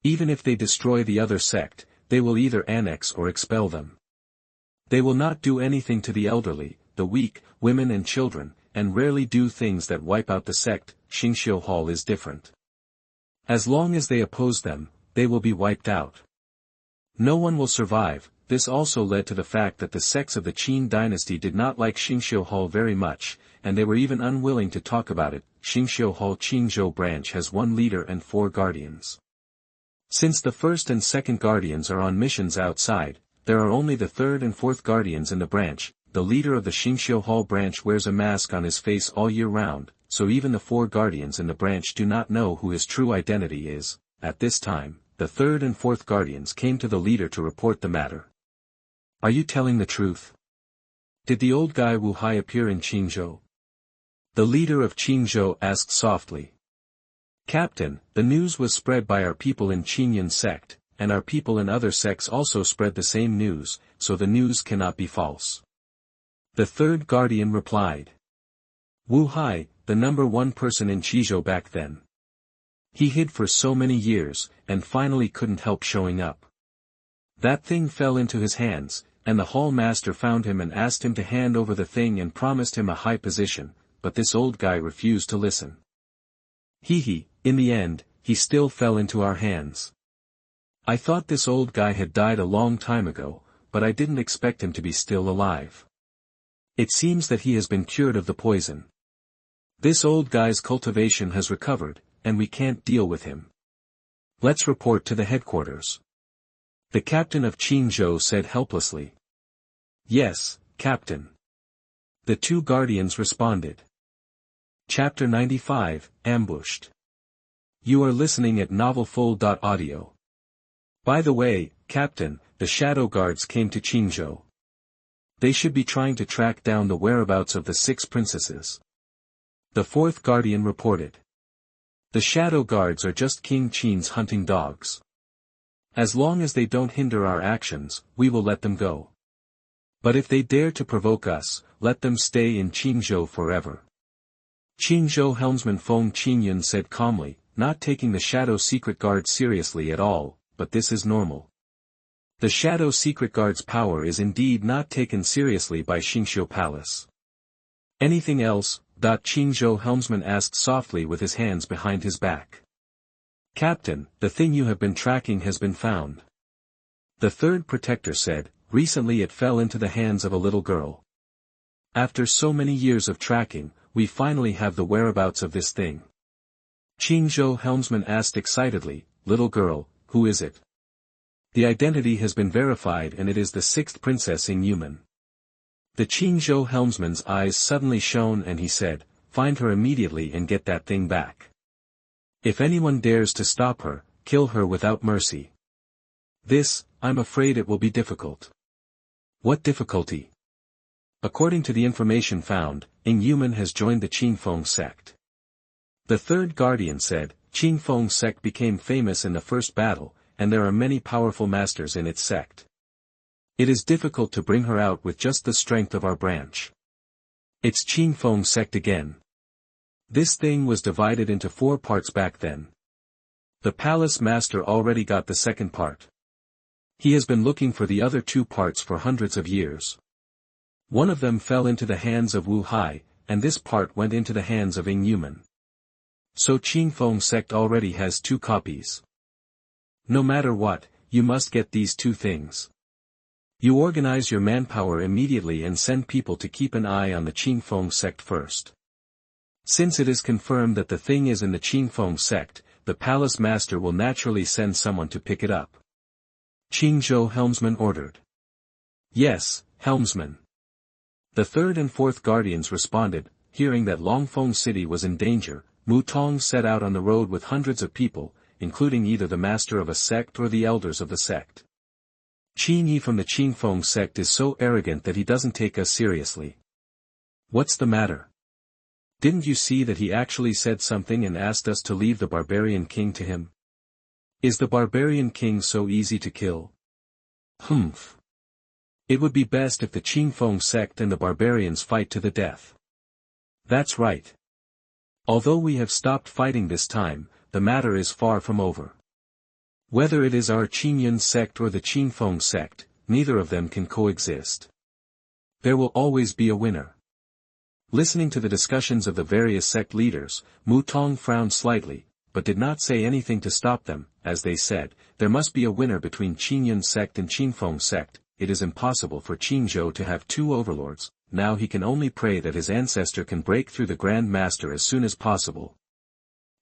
S1: Even if they destroy the other sect, they will either annex or expel them. They will not do anything to the elderly, the weak, women and children, and rarely do things that wipe out the sect. Qingzhou Hall is different. As long as they oppose them, they will be wiped out. No one will survive. This also led to the fact that the sects of the Qin dynasty did not like Qingzhou Hall very much, and they were even unwilling to talk about it. Qingzhou Hall Qingzhou branch has 1 leader and 4 guardians. Since the 1st and 2nd guardians are on missions outside, there are only the 3rd and 4th guardians in the branch. The leader of the Qingzhou Hall branch wears a mask on his face all year round, so even the 4 guardians in the branch do not know who his true identity is. At this time, the 3rd and 4th guardians came to the leader to report the matter. "Are you telling the truth? Did the old guy Wu Hai appear in Qingzhou?" The leader of Qingzhou asked softly. Captain, the news was spread by our people in Qin sect, and our people in other sects also spread the same news, so the news cannot be false. The third guardian replied. Wu Hai, the #1 person in Qingzhou back then. He hid for so many years, and finally couldn't help showing up. That thing fell into his hands, and the hall master found him and asked him to hand over the thing and promised him a high position, but this old guy refused to listen. In the end, he still fell into our hands. I thought this old guy had died a long time ago, but I didn't expect him to be still alive. It seems that he has been cured of the poison. This old guy's cultivation has recovered, and we can't deal with him. Let's report to the headquarters. The captain of Qingzhou said helplessly. Yes, Captain. The two guardians responded. Chapter 95, Ambushed. You are listening at novelfull.audio. By the way, Captain, the shadow guards came to Qingzhou. They should be trying to track down the whereabouts of the 6 princesses. The fourth guardian reported. The shadow guards are just King Qin's hunting dogs. As long as they don't hinder our actions, we will let them go. But if they dare to provoke us, let them stay in Qingzhou forever. Qingzhou helmsman Feng Qinyan said calmly, not taking the shadow secret guard seriously at all, but this is normal. The shadow secret guard's power is indeed not taken seriously by Qingzhou Palace. Anything else? Qingzhou helmsman asked softly with his hands behind his back. Captain, the thing you have been tracking has been found. The third protector said, recently it fell into the hands of a little girl. After so many years of tracking, we finally have the whereabouts of this thing. Qingzhou helmsman asked excitedly, little girl, who is it? The identity has been verified and it is the 6th princess in Yumen. The Qingzhou helmsman's eyes suddenly shone and he said, find her immediately and get that thing back. If anyone dares to stop her, kill her without mercy. This, I'm afraid it will be difficult. What difficulty? According to the information found, Ing Yumen has joined the Qingfeng sect. The third guardian said, Qingfeng sect became famous in the first battle, and there are many powerful masters in its sect. It is difficult to bring her out with just the strength of our branch. It's Qingfeng sect again. This thing was divided into 4 parts back then. The palace master already got the second part. He has been looking for the other 2 parts for hundreds of years. One of them fell into the hands of Wu Hai, and this part went into the hands of Ing Yumen. So Qingfeng sect already has 2 copies. No matter what, you must get these 2 things. You organize your manpower immediately and send people to keep an eye on the Qingfeng sect first. Since it is confirmed that the thing is in the Qingfeng sect, the palace master will naturally send someone to pick it up. Qingzhou helmsman ordered. Yes, helmsman. The third and fourth guardians responded, hearing that Longfeng city was in danger. Mutong set out on the road with hundreds of people, including either the master of a sect or the elders of the sect. Qin Ye from the Qingfeng sect is so arrogant that he doesn't take us seriously. What's the matter? Didn't you see that he actually said something and asked us to leave the barbarian king to him? Is the barbarian king so easy to kill? Humph. It would be best if the Qingfeng sect and the barbarians fight to the death. That's right. Although we have stopped fighting this time, the matter is far from over. Whether it is our Qin sect or the Qingfeng sect, neither of them can coexist. There will always be a winner. Listening to the discussions of the various sect leaders, Mutong frowned slightly, but did not say anything to stop them. As they said, there must be a winner between Qin sect and Qingfeng sect. It is impossible for Qingzhou to have 2 overlords. Now he can only pray that his ancestor can break through the Grand Master as soon as possible.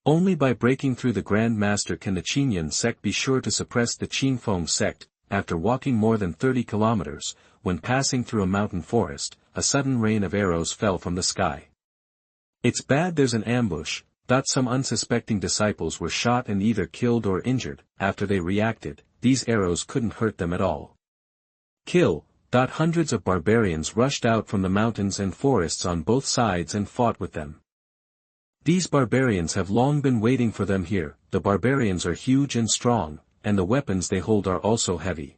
S1: Only by breaking through the Grand Master can the Qin sect be sure to suppress the Qingfeng sect. After walking more than 30 kilometers, when passing through a mountain forest, a sudden rain of arrows fell from the sky. It's bad there's an ambush. Some unsuspecting disciples were shot and either killed or injured. After they reacted, these arrows couldn't hurt them at all. Kill. Hundreds of barbarians rushed out from the mountains and forests on both sides and fought with them. These barbarians have long been waiting for them here. The barbarians are huge and strong, and the weapons they hold are also heavy.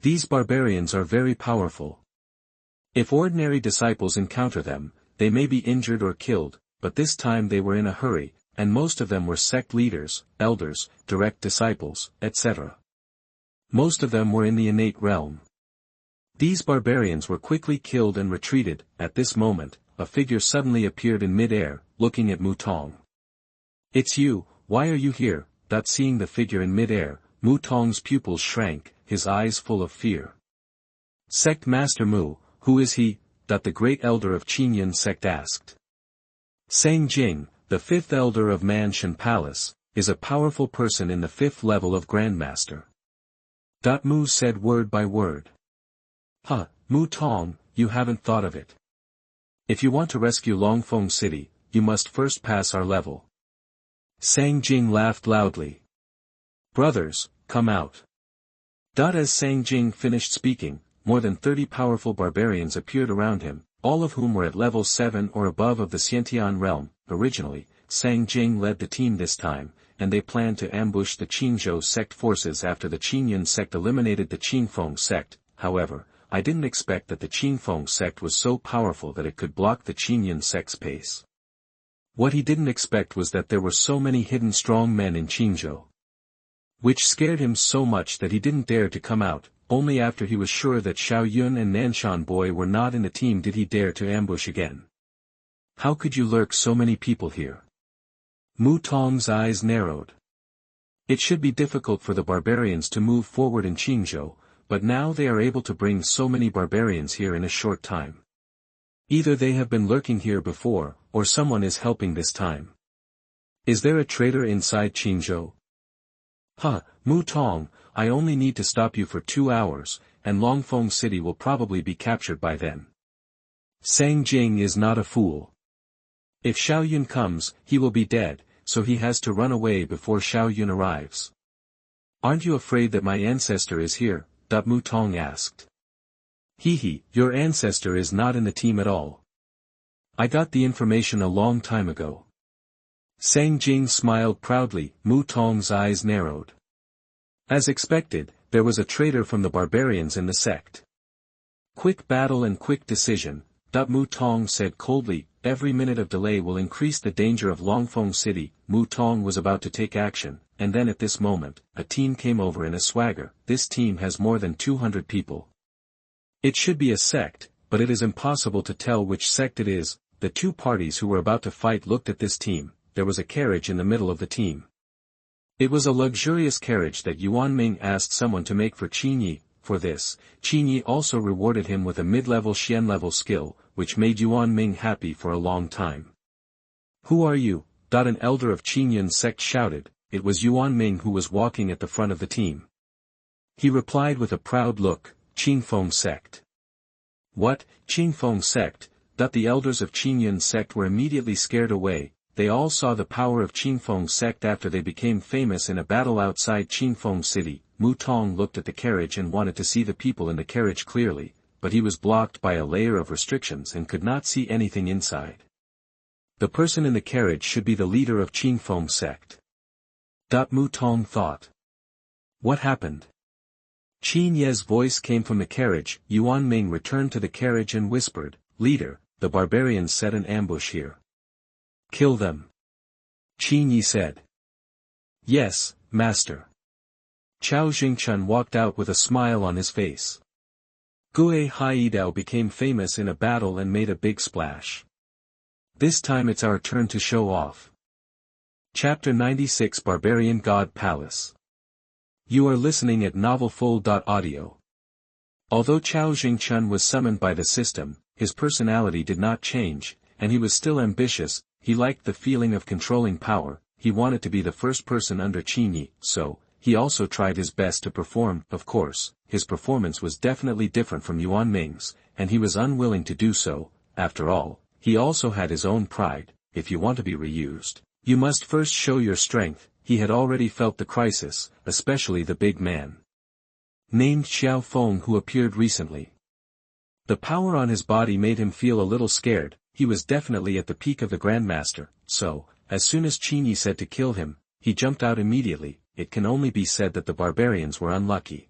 S1: These barbarians are very powerful. If ordinary disciples encounter them, they may be injured or killed, but this time they were in a hurry, and most of them were sect leaders, elders, direct disciples, etc. Most of them were in the innate realm. These barbarians were quickly killed and retreated. At this moment, a figure suddenly appeared in mid-air, looking at Mutong. "It's you, why are you here?" Seeing the figure in mid-air, Mutong's pupils shrank, his eyes full of fear. "Sect Master Mu, who is he?" The great elder of Qin Ye sect asked. "Sang Jing, the fifth elder of Manshan Palace, is a powerful person in the fifth level of Grandmaster." Mu said word by word. Mutong, you haven't thought of it. If you want to rescue Longfeng City, you must first pass our level. Sang Jing laughed loudly. "Brothers, come out." As Sang Jing finished speaking, more than 30 powerful barbarians appeared around him, all of whom were at level 7 or above of the Xiantian realm. Originally, Sang Jing led the team this time, and they planned to ambush the Qingzhou sect forces after the Qin Ye sect eliminated the Qingfeng sect. However, I didn't expect that the Qingfeng sect was so powerful that it could block the Qin Ye sect's pace. What he didn't expect was that there were so many hidden strong men in Qingzhou. Which scared him so much that he didn't dare to come out. Only after he was sure that Xiao Yun and Nanshan Boy were not in the team did he dare to ambush again. "How could you lurk so many people here?" Mutong's eyes narrowed. It should be difficult for the barbarians to move forward in Qingzhou, but now they are able to bring so many barbarians here in a short time. Either they have been lurking here before, or someone is helping this time. "Is there a traitor inside Qingzhou?" Mutong, I only need to stop you for 2 hours, and Longfeng City will probably be captured by then. Sang Jing is not a fool. If Xiao Yun comes, he will be dead, so he has to run away before Xiao Yun arrives. "Aren't you afraid that my ancestor is here?" Mutong asked. Your ancestor is not in the team at all. I got the information a long time ago. Sang Jing smiled proudly. Mutong's eyes narrowed. As expected, there was a traitor from the barbarians in the sect. "Quick battle and quick decision," Mutong said coldly. "Every minute of delay will increase the danger of Longfeng City." Mutong was about to take action, and then at this moment, a team came over in a swagger. This team has more than 200 people. It should be a sect, but it is impossible to tell which sect it is. The two parties who were about to fight looked at this team. There was a carriage in the middle of the team. It was a luxurious carriage that Yuan Ming asked someone to make for Qin Ye. For this, Qin Ye also rewarded him with a mid-level Xian level skill, which made Yuan Ming happy for a long time. "Who are you?" An elder of Qin Ye sect shouted. It was Yuan Ming who was walking at the front of the team. He replied with a proud look, "Qingfeng sect." "What, Qingfeng sect?" The elders of Qin Ye sect were immediately scared away. They all saw the power of Qingfeng sect after they became famous in a battle outside Qingfeng City. Mutong looked at the carriage and wanted to see the people in the carriage clearly, but he was blocked by a layer of restrictions and could not see anything inside. The person in the carriage should be the leader of Qingfeng sect. Mutong thought. What happened? Qin Ye's voice came from the carriage. Yuan Ming returned to the carriage and whispered, "Leader, the barbarians set an ambush here. Kill them." Qin Ye said. "Yes, master." Chao Jingchun walked out with a smile on his face. Gue Haidao became famous in a battle and made a big splash. This time it's our turn to show off. Chapter 96 Barbarian God Palace. You are listening at MaleProtagonist. Although Chao Jingchun was summoned by the system, his personality did not change, and he was still ambitious. He liked the feeling of controlling power. He wanted to be the first person under Qin Ye, so he also tried his best to perform. Of course, his performance was definitely different from Yuan Ming's, and he was unwilling to do so. After all, he also had his own pride. If you want to be reused, you must first show your strength. He had already felt the crisis, especially the big man named Xiao Feng who appeared recently. The power on his body made him feel a little scared. he was definitely at the peak of the Grandmaster, so, as soon as Qin Ye said to kill him, he jumped out immediately. It can only be said that the barbarians were unlucky.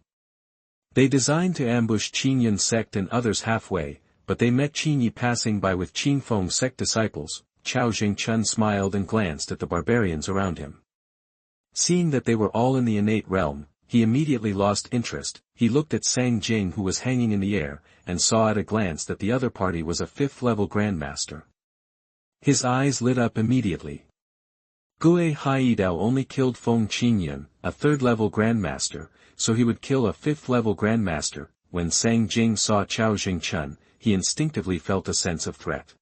S1: They designed to ambush Qingyan sect and others halfway, but they met Qin Ye passing by with Qingfeng sect disciples. Chao Jingchun smiled and glanced at the barbarians around him. Seeing that they were all in the innate realm, he immediately lost interest. He looked at Sang Jing, who was hanging in the air, and saw at a glance that the other party was a 5th-level Grandmaster. His eyes lit up immediately. Gue Haidao only killed Feng Qingyun, a 3rd-level Grandmaster, so he would kill a 5th-level Grandmaster. When Sang Jing saw Chao Jingchun, he instinctively felt a sense of threat.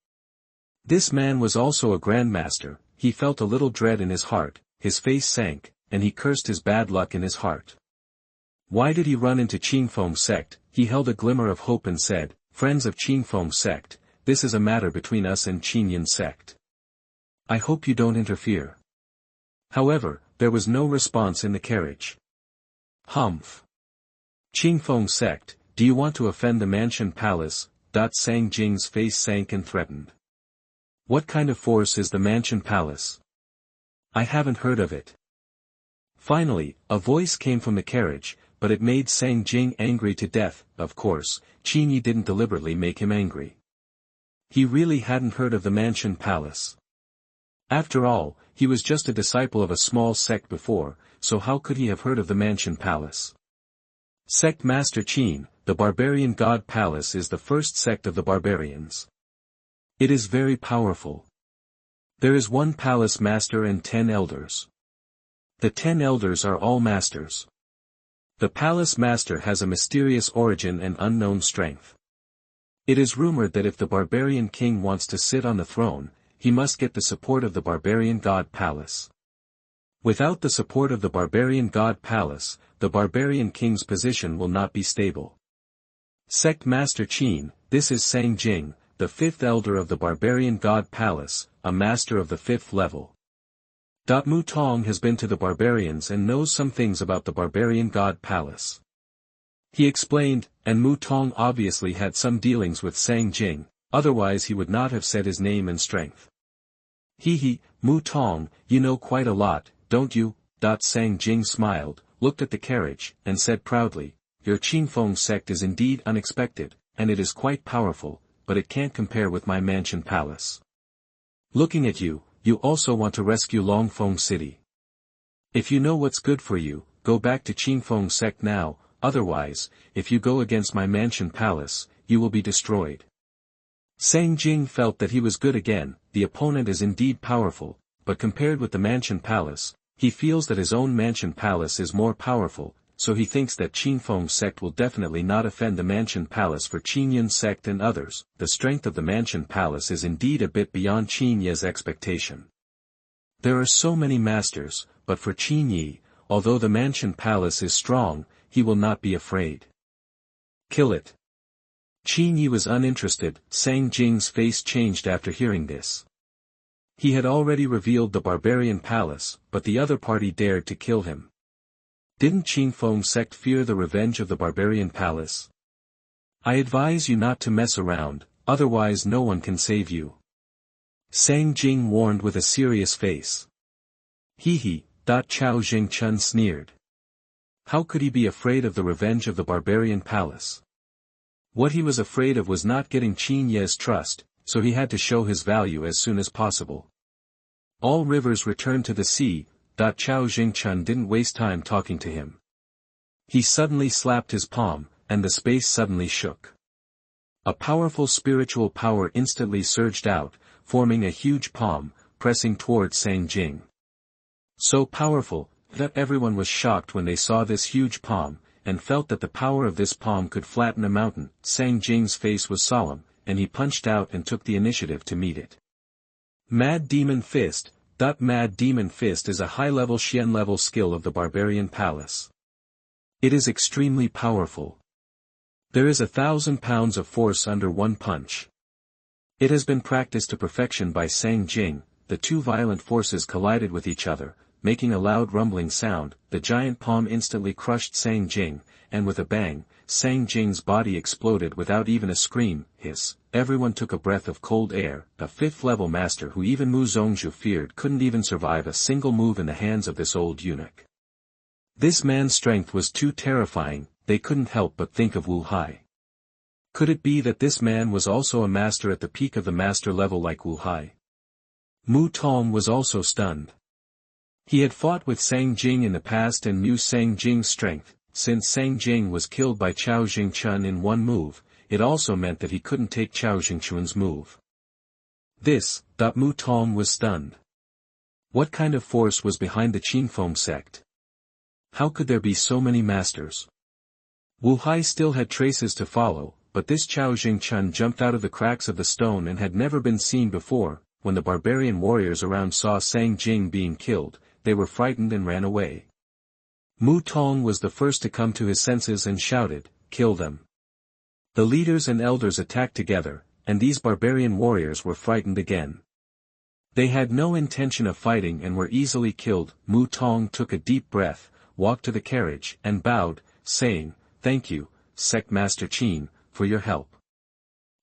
S1: This man was also a Grandmaster. He felt a little dread in his heart, his face sank, and he cursed his bad luck in his heart. Why did he run into Qingfeng sect? He held a glimmer of hope and said, "Friends of Qingfeng sect, this is a matter between us and Qingyan sect. I hope you don't interfere." However, there was no response in the carriage. Humph. Qingfeng sect, do you want to offend the mansion palace? Sang Jing's face sank and threatened. What kind of force is the mansion palace? I haven't heard of it. Finally, a voice came from the carriage, but it made Sang Jing angry to death. Of course, Qin Ye didn't deliberately make him angry. He really hadn't heard of the mansion palace. After all, he was just a disciple of a small sect before, so how could he have heard of the mansion palace? Sect Master Qin, the Barbarian God Palace is the first sect of the barbarians. It is very powerful. There is 1 palace master and 10 elders. The 10 elders are all masters. The palace master has a mysterious origin and unknown strength. It is rumored that if the barbarian king wants to sit on the throne, he must get the support of the Barbarian God Palace. Without the support of the Barbarian God Palace, the barbarian king's position will not be stable. Sect Master Qin, this is Sang Jing, the 5th elder of the Barbarian God Palace, a master of the 5th level. Mu Tong has been to the barbarians and knows some things about the Barbarian God Palace. He explained, and Mu Tong obviously had some dealings with Sang Jing, otherwise he would not have said his name and strength. Mu Tong, you know quite a lot, don't you? Sang Jing smiled, looked at the carriage, and said proudly, your Qingfeng sect is indeed unexpected, and it is quite powerful, but it can't compare with my mansion palace. Looking at you, you also want to rescue Longfeng City. If you know what's good for you, go back to Qingfeng sect now, otherwise, if you go against my mansion palace, you will be destroyed. Sang Jing felt that he was good again. The opponent is indeed powerful, but compared with the mansion palace, he feels that his own mansion palace is more powerful, so he thinks that Qingfeng sect will definitely not offend the mansion palace for Qingyan sect and others. The strength of the mansion palace is indeed a bit beyond Qin Ye's expectation. There are so many masters, but for Qin Ye, although the mansion palace is strong, he will not be afraid. Kill it. Qin Ye was uninterested. Sang Jing's face changed after hearing this. He had already revealed the barbarian palace, but the other party dared to kill him. Didn't Qingfeng sect fear the revenge of the barbarian palace? I advise you not to mess around, otherwise no one can save you. Sang Jing warned with a serious face. Chao Jingchun sneered. How could he be afraid of the revenge of the barbarian palace? What he was afraid of was not getting Qin Ye's trust, so he had to show his value as soon as possible. All rivers return to the sea. Chao Jingchun didn't waste time talking to him. He suddenly slapped his palm, and the space suddenly shook. A powerful spiritual power instantly surged out, forming a huge palm, pressing towards Sang Jing. So powerful, that everyone was shocked when they saw this huge palm, and felt that the power of this palm could flatten a mountain. Sang Jing's face was solemn, and he punched out and took the initiative to meet it. Mad Demon Fist. Mad Demon Fist is a high-level Xian-level skill of the Barbarian Palace. It is extremely powerful. There is 1,000 pounds of force under one punch. It has been practiced to perfection by Sang Jing. The two violent forces collided with each other, making a loud rumbling sound. The giant palm instantly crushed Sang Jing, and with a bang, Sang Jing's body exploded without even a scream, hiss. Everyone took a breath of cold air. A 5th-level master who even Mu Zongzhu feared couldn't even survive a single move in the hands of this old eunuch. This man's strength was too terrifying, they couldn't help but think of Wu Hai. Could it be that this man was also a master at the peak of the master level like Wu Hai? Mu Tong was also stunned. He had fought with Sang Jing in the past and knew Sang Jing's strength. Since Sang Jing was killed by Chao Jingchun in one move, it also meant that he couldn't take Chao Jingchun's move. Mu Tong was stunned. What kind of force was behind the Qingfeng sect? How could there be so many masters? Wu Hai still had traces to follow, but this Chao Jingchun jumped out of the cracks of the stone and had never been seen before. When the barbarian warriors around saw Sang Jing being killed, they were frightened and ran away. Mu Tong was the first to come to his senses and shouted, "Kill them." The leaders and elders attacked together, and these barbarian warriors were frightened again. They had no intention of fighting and were easily killed. Mu Tong took a deep breath, walked to the carriage, and bowed, saying, "Thank you, Sect Master Qin, for your help."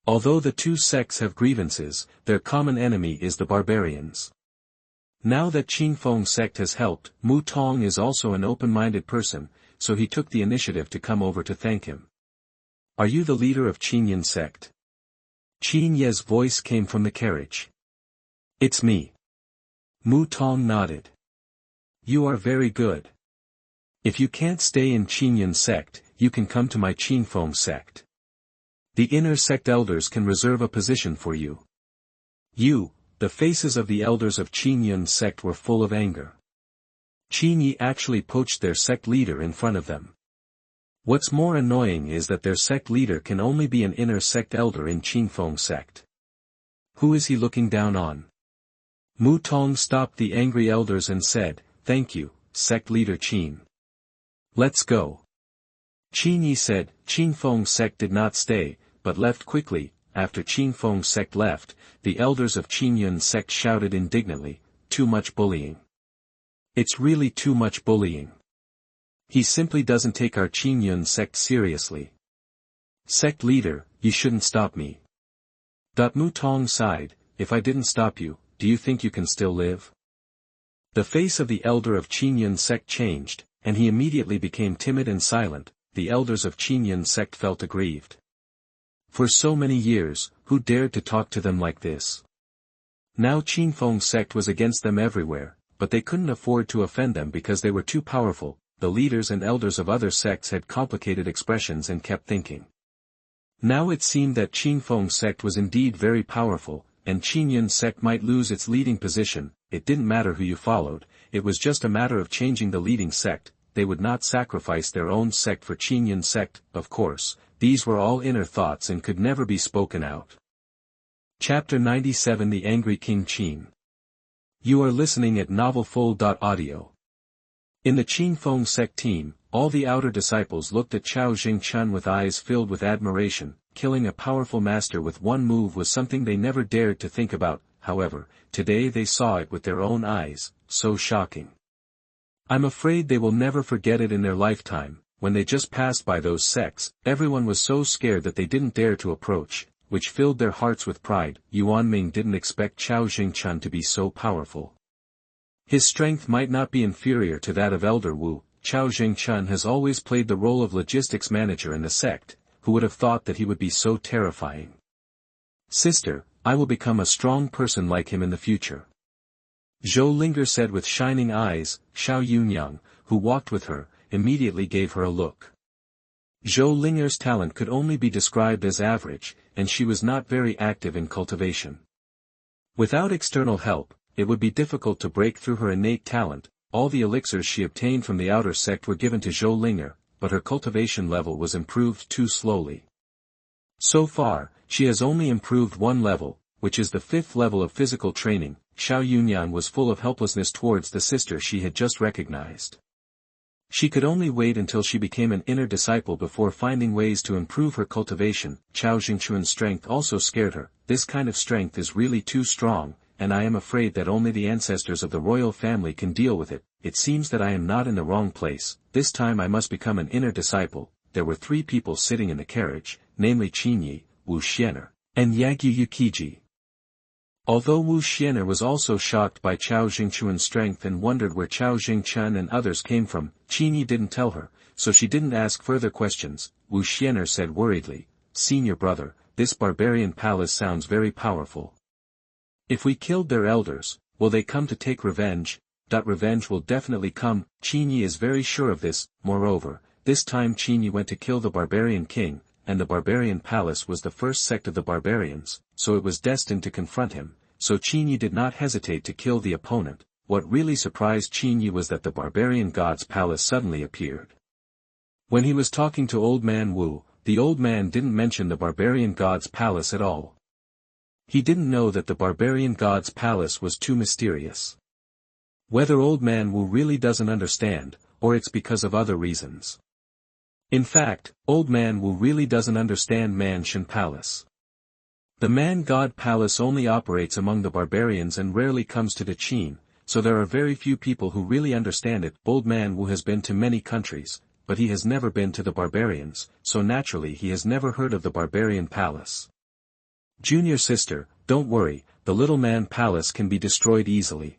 S1: Although the two sects have grievances, their common enemy is the barbarians. Now that Qingfeng sect has helped, Mu Tong is also an open-minded person, so he took the initiative to come over to thank him. "Are you the leader of Qin Ye sect?" Qin Ye's voice came from the carriage. "It's me." Mu Tong nodded. "You are very good. If you can't stay in Qin Ye sect, you can come to my Qingfeng sect. The inner sect elders can reserve a position for you." The faces of the elders of Qin Ye sect were full of anger. Qin Ye actually poached their sect leader in front of them. What's more annoying is that their sect leader can only be an inner sect elder in Qingfeng sect. Who is he looking down on? Mu Tong stopped the angry elders and said, "Thank you, sect leader Qin. Let's go." Qin Ye said. Qingfeng sect did not stay, but left quickly. After Qingfeng sect left, the elders of Qin Ye sect shouted indignantly, "Too much bullying. It's really too much bullying. He simply doesn't take our Qin Ye sect seriously. Sect leader, you shouldn't stop me." Mu Tong sighed, "If I didn't stop you, do you think you can still live?" The face of the elder of Qin Ye sect changed, and he immediately became timid and silent. The elders of Qin Ye sect felt aggrieved. For so many years, who dared to talk to them like this? Now Qingfeng sect was against them everywhere, but they couldn't afford to offend them because they were too powerful. The leaders and elders of other sects had complicated expressions and kept thinking. Now it seemed that Qingfeng sect was indeed very powerful, and Qin Ye sect might lose its leading position. It didn't matter who you followed, it was just a matter of changing the leading sect. They would not sacrifice their own sect for Qin Ye sect, of course. These were all inner thoughts and could never be spoken out. Chapter 97 The Angry King Qin. You are listening at MaleProtagonist. In the Qingfeng sect team, all the outer disciples looked at Chao Jingchun with eyes filled with admiration. Killing a powerful master with one move was something they never dared to think about. However, today they saw it with their own eyes. So shocking. I'm afraid they will never forget it in their lifetime. When they just passed by those sects, everyone was so scared that they didn't dare to approach, which filled their hearts with pride. Yuan Ming didn't expect Chao Jingchun to be so powerful. His strength might not be inferior to that of Elder Wu. Chao Jingchun has always played the role of logistics manager in the sect. Who would have thought that he would be so terrifying? Sister, I will become a strong person like him in the future. Zhou Linger said with shining eyes. Xiao Yunyang, who walked with her, immediately gave her a look. Zhou Linger's talent could only be described as average, and she was not very active in cultivation. Without external help, it would be difficult to break through her innate talent. All the elixirs she obtained from the outer sect were given to Zhou Linger, but her cultivation level was improved too slowly. So far, she has only improved one level, which is the 5th level of physical training. Xiao Yunyan was full of helplessness towards the sister she had just recognized. She could only wait until she became an inner disciple before finding ways to improve her cultivation. Chao Jingchun's strength also scared her. This kind of strength is really too strong, and I am afraid that only the ancestors of the royal family can deal with it. It seems that I am not in the wrong place. This time I must become an inner disciple. there were 3 people sitting in the carriage, namely Qin Ye, Wu Xianer, and Yagyu Yukiji. Although Wu Xianer was also shocked by Chao Jingchuan's strength and wondered where Chao Jingchuan and others came from, Qin Ye didn't tell her, so she didn't ask further questions. Wu Xianer said worriedly, "Senior brother, this barbarian palace sounds very powerful. If we killed their elders, will they come to take revenge?" Revenge will definitely come, Qin Ye is very sure of this. Moreover, this time Qin Ye went to kill the barbarian king, and the barbarian palace was the first sect of the barbarians, so it was destined to confront him, so Qin Ye did not hesitate to kill the opponent. What really surprised Qin Ye was that the barbarian god's palace suddenly appeared. When he was talking to old man Wu, the old man didn't mention the barbarian god's palace at all. He didn't know that the barbarian god's palace was too mysterious. Whether old man Wu really doesn't understand, or it's because of other reasons. In fact, old man Wu really doesn't understand Man-Shan Palace. The Man-God Palace only operates among the barbarians and rarely comes to the Qin, so there are very few people who really understand it. Old man Wu has been to many countries, but he has never been to the barbarians, so naturally he has never heard of the barbarian palace. Junior sister, don't worry, the little man palace can be destroyed easily.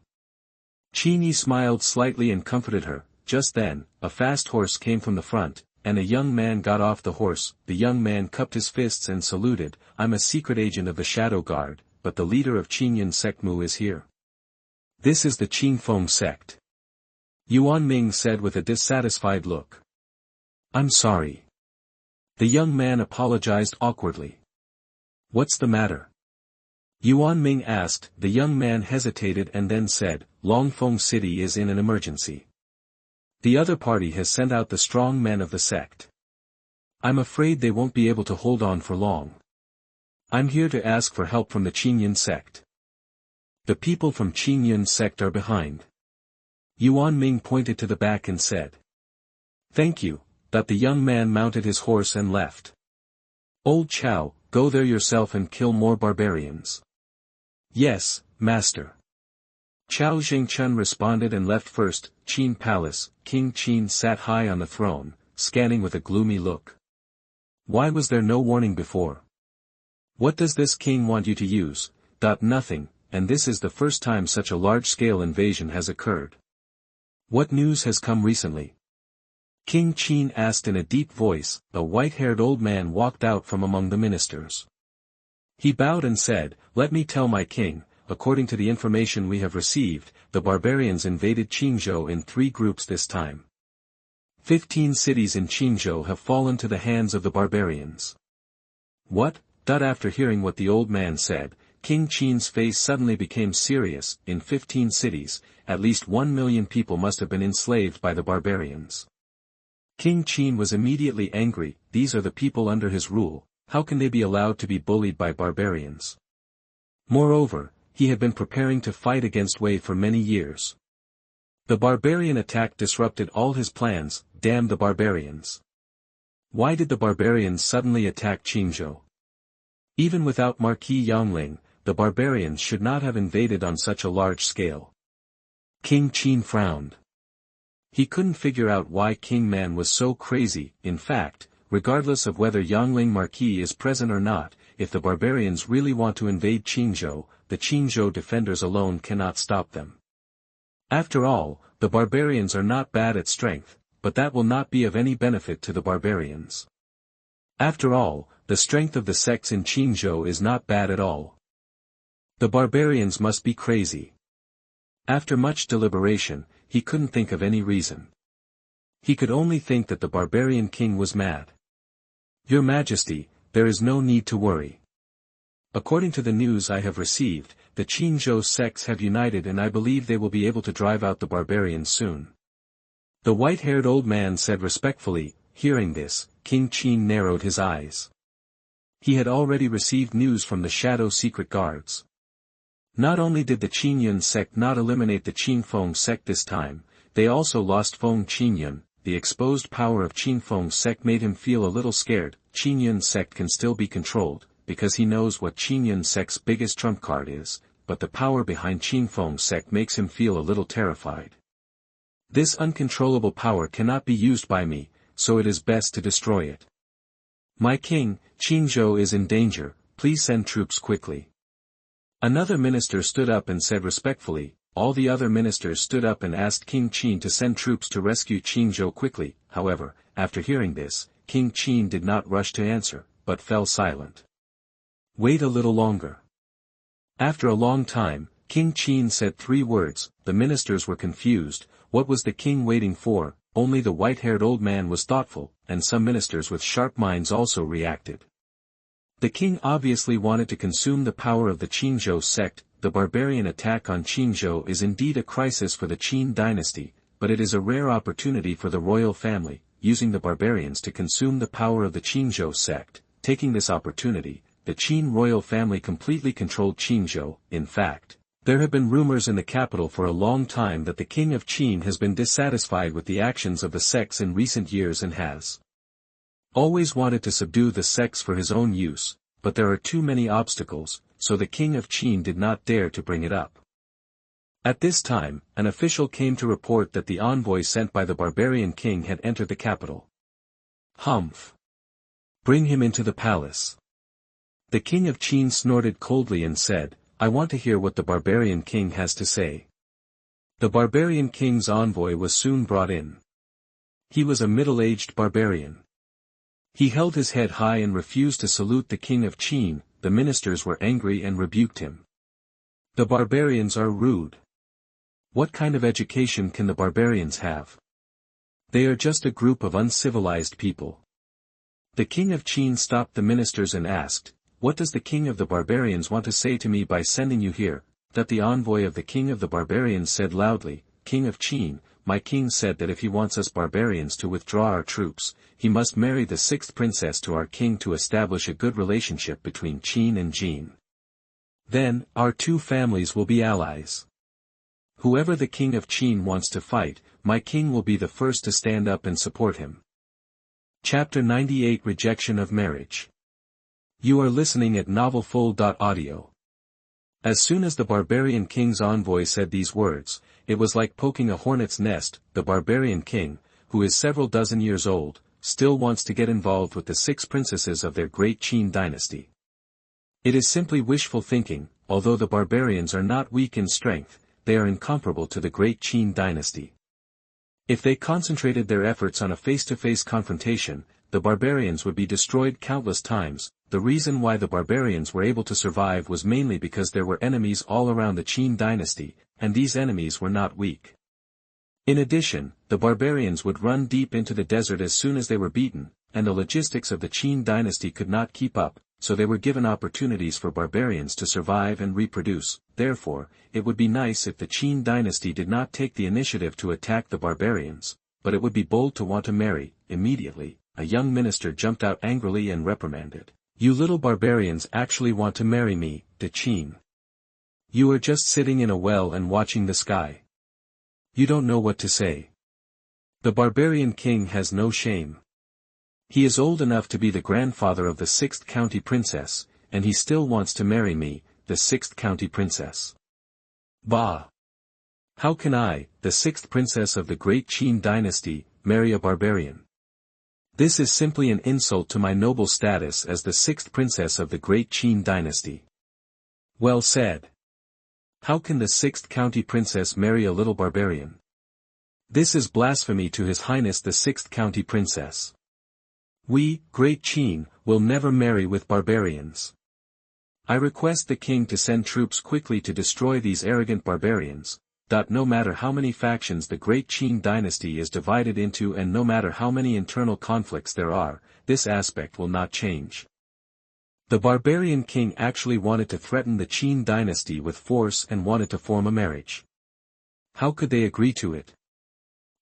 S1: Qin Ye smiled slightly and comforted her. Just then, a fast horse came from the front, and a young man got off the horse. The young man cupped his fists and saluted, "I'm a secret agent of the Shadow Guard, but the leader of Qingyan Sect Mu is here." "This is the Qingfeng Sect," Yuan Ming said with a dissatisfied look. "I'm sorry." The young man apologized awkwardly. "What's the matter?" Yuan Ming asked. The young man hesitated and then said, "Longfeng City is in an emergency. The other party has sent out the strong men of the sect. I'm afraid they won't be able to hold on for long. I'm here to ask for help from the Qingyan Sect. The people from Qingyan Sect are behind." Yuan Ming pointed to the back and said, "Thank you." That the young man mounted his horse and left. "Old Chow, go there yourself and kill more barbarians." "Yes, master." Chao Jingchun responded and left. First, Qin Palace. King Qin sat high on the throne, scanning with a gloomy look. Why was there no warning before? What does this king want you to use? Nothing, and this is the first time such a large-scale invasion has occurred. What news has come recently? King Qin asked in a deep voice. A white-haired old man walked out from among the ministers. He bowed and said, "Let me tell my king, according to the information we have received, the barbarians invaded Qingzhou in 3 groups this time. 15 cities in Qingzhou have fallen to the hands of the barbarians." "What?" After hearing what the old man said, King Qin's face suddenly became serious. In 15 cities, at least 1 million people must have been enslaved by the barbarians. King Qin was immediately angry. These are the people under his rule, how can they be allowed to be bullied by barbarians? Moreover, he had been preparing to fight against Wei for many years. The barbarian attack disrupted all his plans. Damn the barbarians. Why did the barbarians suddenly attack Qingzhou? Even without Marquis Yangling, the barbarians should not have invaded on such a large scale. King Qin frowned. He couldn't figure out why King Man was so crazy. In fact, regardless of whether Yangling Marquis is present or not, if the barbarians really want to invade Qingzhou, the Qingzhou defenders alone cannot stop them. After all, the barbarians are not bad at strength, but that will not be of any benefit to the barbarians. After all, the strength of the sects in Qingzhou is not bad at all. The barbarians must be crazy. After much deliberation, he couldn't think of any reason. He could only think that the barbarian king was mad. "Your Majesty, there is no need to worry. According to the news I have received, the Qingzhou sects have united and I believe they will be able to drive out the barbarians soon." The white-haired old man said respectfully. Hearing this, King Qin narrowed his eyes. He had already received news from the Shadow Secret Guards. Not only did the Qingyan sect not eliminate the Qingfeng sect this time, they also lost Feng Qingyan. The exposed power of Qingfeng sect made him feel a little scared. Qingyan sect can still be controlled, because he knows what Qingyan sect's biggest trump card is, but the power behind Qingfeng sect makes him feel a little terrified. This uncontrollable power cannot be used by me, so it is best to destroy it. My king, Qingzhou is in danger, please send troops quickly. Another minister stood up and said respectfully. All the other ministers stood up and asked King Qin to send troops to rescue Qingzhou quickly. However, after hearing this, King Qin did not rush to answer, but fell silent. Wait a little longer. After a long time, King Qin said 3 words. The ministers were confused. What was the king waiting for? Only the white-haired old man was thoughtful, and some ministers with sharp minds also reacted. The king obviously wanted to consume the power of the Qingzhou sect. The barbarian attack on Qingzhou is indeed a crisis for the Qin dynasty, but it is a rare opportunity for the royal family, using the barbarians to consume the power of the Qingzhou sect. Taking this opportunity, the Qin royal family completely controlled Qingzhou. In fact, there have been rumors in the capital for a long time that the king of Qin has been dissatisfied with the actions of the sects in recent years and has always wanted to subdue the sects for his own use, but there are too many obstacles, so the king of Qin did not dare to bring it up. At this time, an official came to report that the envoy sent by the barbarian king had entered the capital. Humph! Bring him into the palace. The king of Qin snorted coldly and said, I want to hear what the barbarian king has to say. The barbarian king's envoy was soon brought in. He was a middle-aged barbarian. He held his head high and refused to salute the king of Qin. The ministers were angry and rebuked him. The barbarians are rude. What kind of education can the barbarians have? They are just a group of uncivilized people. The king of Qin stopped the ministers and asked, What does the king of the barbarians want to say to me by sending you here? That the envoy of the king of the barbarians said loudly, King of Qin, my king said that if he wants us barbarians to withdraw our troops, he must marry the 6th princess to our king to establish a good relationship between Qin and Jin. Then, our 2 families will be allies. Whoever the king of Qin wants to fight, my king will be the first to stand up and support him. Chapter 98 Rejection of Marriage. You are listening at MaleProtagonist. As soon as the barbarian king's envoy said these words, it was like poking a hornet's nest. The barbarian king, who is several dozen years old, still wants to get involved with the 6 princesses of their great Qin dynasty. It is simply wishful thinking. Although the barbarians are not weak in strength, they are incomparable to the great Qin dynasty. If they concentrated their efforts on a face-to-face confrontation, the barbarians would be destroyed countless times. The reason why the barbarians were able to survive was mainly because there were enemies all around the Qin dynasty, and these enemies were not weak. In addition, the barbarians would run deep into the desert as soon as they were beaten, and the logistics of the Qin dynasty could not keep up, so they were given opportunities for barbarians to survive and reproduce. Therefore, it would be nice if the Qin dynasty did not take the initiative to attack the barbarians, but it would be bold to want to marry. Immediately, a young minister jumped out angrily and reprimanded. You little barbarians actually want to marry me, de Qin. You are just sitting in a well and watching the sky. You don't know what to say. The barbarian king has no shame. He is old enough to be the grandfather of the 6th county princess, and he still wants to marry me, the 6th county princess. Bah! How can I, the 6th princess of the great Qin dynasty, marry a barbarian? This is simply an insult to my noble status as the 6th princess of the great Qin dynasty. Well said. How can the 6th county princess marry a little barbarian? This is blasphemy to His Highness the 6th county princess. We, great Qin, will never marry with barbarians. I request the king to send troops quickly to destroy these arrogant barbarians. No matter how many factions the great Qin dynasty is divided into and no matter how many internal conflicts there are, this aspect will not change. The barbarian king actually wanted to threaten the Qin dynasty with force and wanted to form a marriage. How could they agree to it?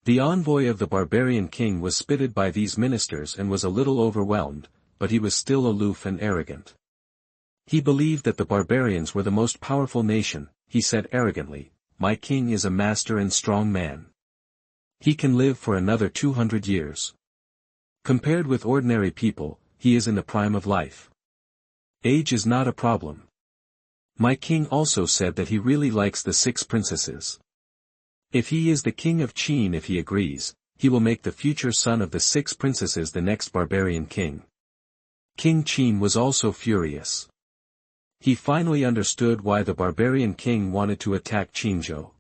S1: The envoy of the barbarian king was spitted by these ministers and was a little overwhelmed, but he was still aloof and arrogant. He believed that the barbarians were the most powerful nation. He said arrogantly, My king is a master and strong man. He can live for another 200 years. Compared with ordinary people, he is in the prime of life. Age is not a problem. My king also said that he really likes the 6 princesses. If he is the king of Qin, if he agrees, he will make the future son of the 6 princesses the next barbarian king. King Qin was also furious. He finally understood why the barbarian king wanted to attack Qingzhou.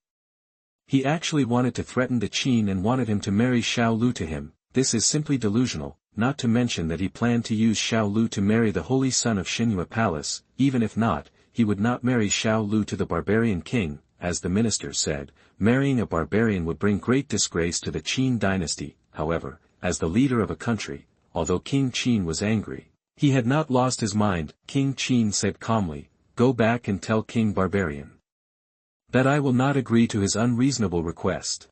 S1: He actually wanted to threaten the Qin and wanted him to marry Xiao Lu to him. This is simply delusional, not to mention that he planned to use Xiao Lu to marry the holy son of Xinhua Palace. Even if not, he would not marry Xiao Lu to the barbarian king. As the minister said, marrying a barbarian would bring great disgrace to the Qin dynasty. However, as the leader of a country, although King Qin was angry, he had not lost his mind. King Qin said calmly, "Go back and tell King Barbarian that I will not agree to his unreasonable request.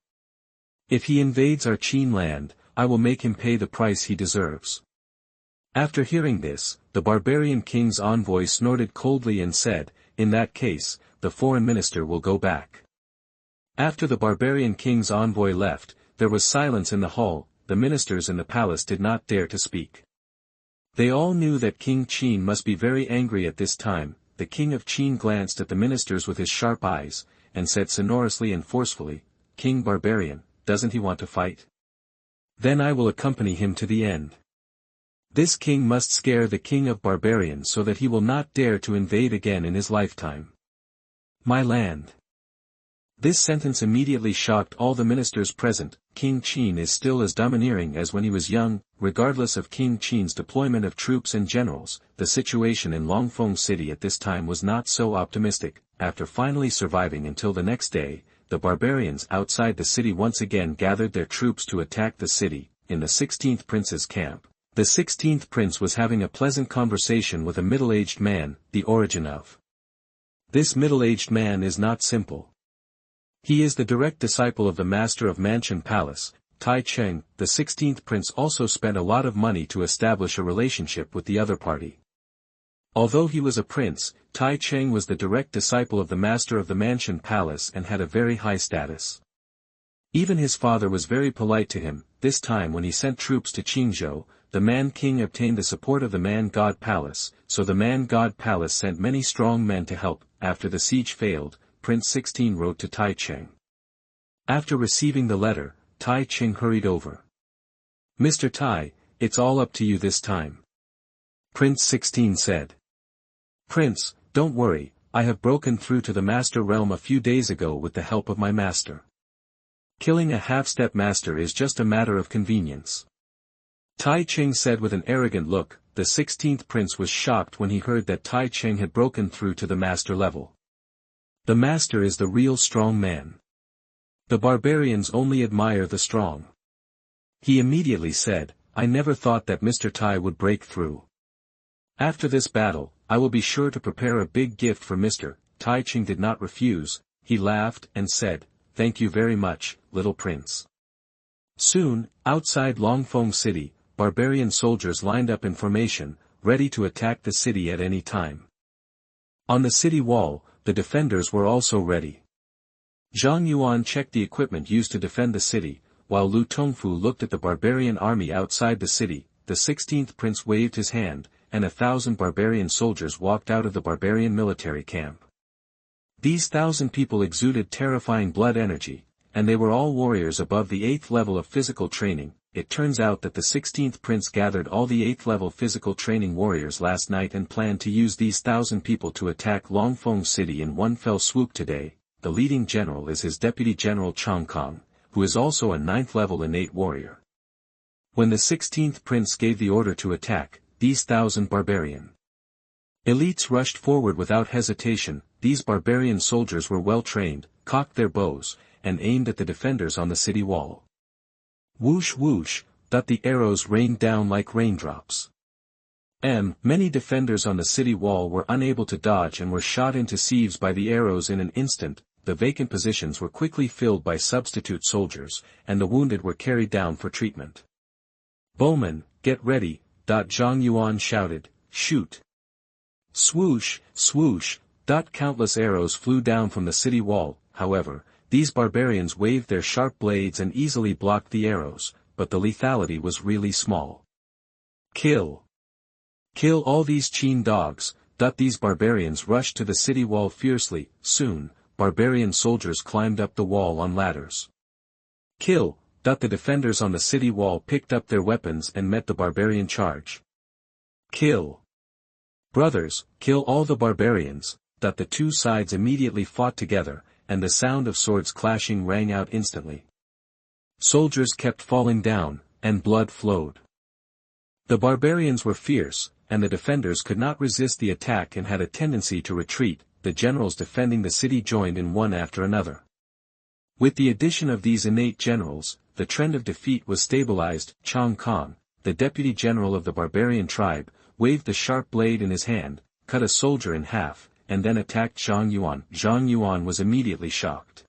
S1: If he invades our Qin land, I will make him pay the price he deserves." After hearing this, the barbarian king's envoy snorted coldly and said, "In that case, the foreign minister will go back." After the barbarian king's envoy left, there was silence in the hall. The ministers in the palace did not dare to speak. They all knew that King Qin must be very angry at this time. The king of Qin glanced at the ministers with his sharp eyes, and said sonorously and forcefully, "King Barbarian, doesn't he want to fight? Then I will accompany him to the end. This king must scare the king of barbarians so that he will not dare to invade again in his lifetime. My land." This sentence immediately shocked all the ministers present. King Qin is still as domineering as when he was young. Regardless of King Qin's deployment of troops and generals, the situation in Longfeng city at this time was not so optimistic. After finally surviving until the next day, the barbarians outside the city once again gathered their troops to attack the city. In the 16th prince's camp, the 16th prince was having a pleasant conversation with a middle-aged man. The origin of this middle-aged man is not simple. He is the direct disciple of the master of Mansion Palace, Tai Cheng. The 16th prince also spent a lot of money to establish a relationship with the other party. Although he was a prince, Tai Cheng was the direct disciple of the master of the Mansion Palace and had a very high status. Even his father was very polite to him. This time when he sent troops to Qingzhou, the Man-King obtained the support of the Man-God Palace, so the Man-God Palace sent many strong men to help. After the siege failed, Prince 16 wrote to Tai Cheng. After receiving the letter, Tai Cheng hurried over. "Mr. Tai, it's all up to you this time," Prince 16 said. "Prince, don't worry, I have broken through to the master realm a few days ago with the help of my master. Killing a half-step master is just a matter of convenience," Tai Cheng said with an arrogant look. The 16th prince was shocked when he heard that Tai Cheng had broken through to the master level. The master is the real strong man. The barbarians only admire the strong. He immediately said, "I never thought that Mr. Tai would break through. After this battle, I will be sure to prepare a big gift for Mr. Tai Cheng did not refuse. He laughed and said, "Thank you very much, little prince." Soon, outside Longfeng city, barbarian soldiers lined up in formation, ready to attack the city at any time. On the city wall, the defenders were also ready. Zhang Yuan checked the equipment used to defend the city, while Lu Tongfu looked at the barbarian army outside the city. The 16th prince waved his hand, and 1,000 barbarian soldiers walked out of the barbarian military camp. These 1,000 people exuded terrifying blood energy, and they were all warriors above the 8th level of physical training. It turns out that the 16th prince gathered all the 8th level physical training warriors last night and planned to use these 1,000 people to attack Longfeng city in one fell swoop today. The leading general is his deputy general Chang Kong, who is also a 9th level innate warrior. When the 16th prince gave the order to attack, these 1,000 barbarian elites rushed forward without hesitation. These barbarian soldiers were well trained, cocked their bows, and aimed at the defenders on the city wall. Whoosh whoosh, the arrows rained down like raindrops. Many defenders on the city wall were unable to dodge and were shot into sieves by the arrows in an instant. The vacant positions were quickly filled by substitute soldiers, and the wounded were carried down for treatment. "Bowmen, get ready," Zhang Yuan shouted, "shoot." Swoosh, swoosh, countless arrows flew down from the city wall. However, these barbarians waved their sharp blades and easily blocked the arrows, but the lethality was really small. "Kill! Kill all these Qin dogs!" These barbarians rushed to the city wall fiercely. Soon, barbarian soldiers climbed up the wall on ladders. "Kill! The defenders on the city wall picked up their weapons and met the barbarian charge. Kill! Brothers, kill all the barbarians! The two sides immediately fought together, and the sound of swords clashing rang out instantly. Soldiers kept falling down, and blood flowed. The barbarians were fierce, and the defenders could not resist the attack and had a tendency to retreat. The generals defending the city joined in one after another. With the addition of these innate generals, the trend of defeat was stabilized. Chang Kong, the deputy general of the barbarian tribe, waved the sharp blade in his hand, cut a soldier in half, and then attacked Zhang Yuan. Zhang Yuan was immediately shocked.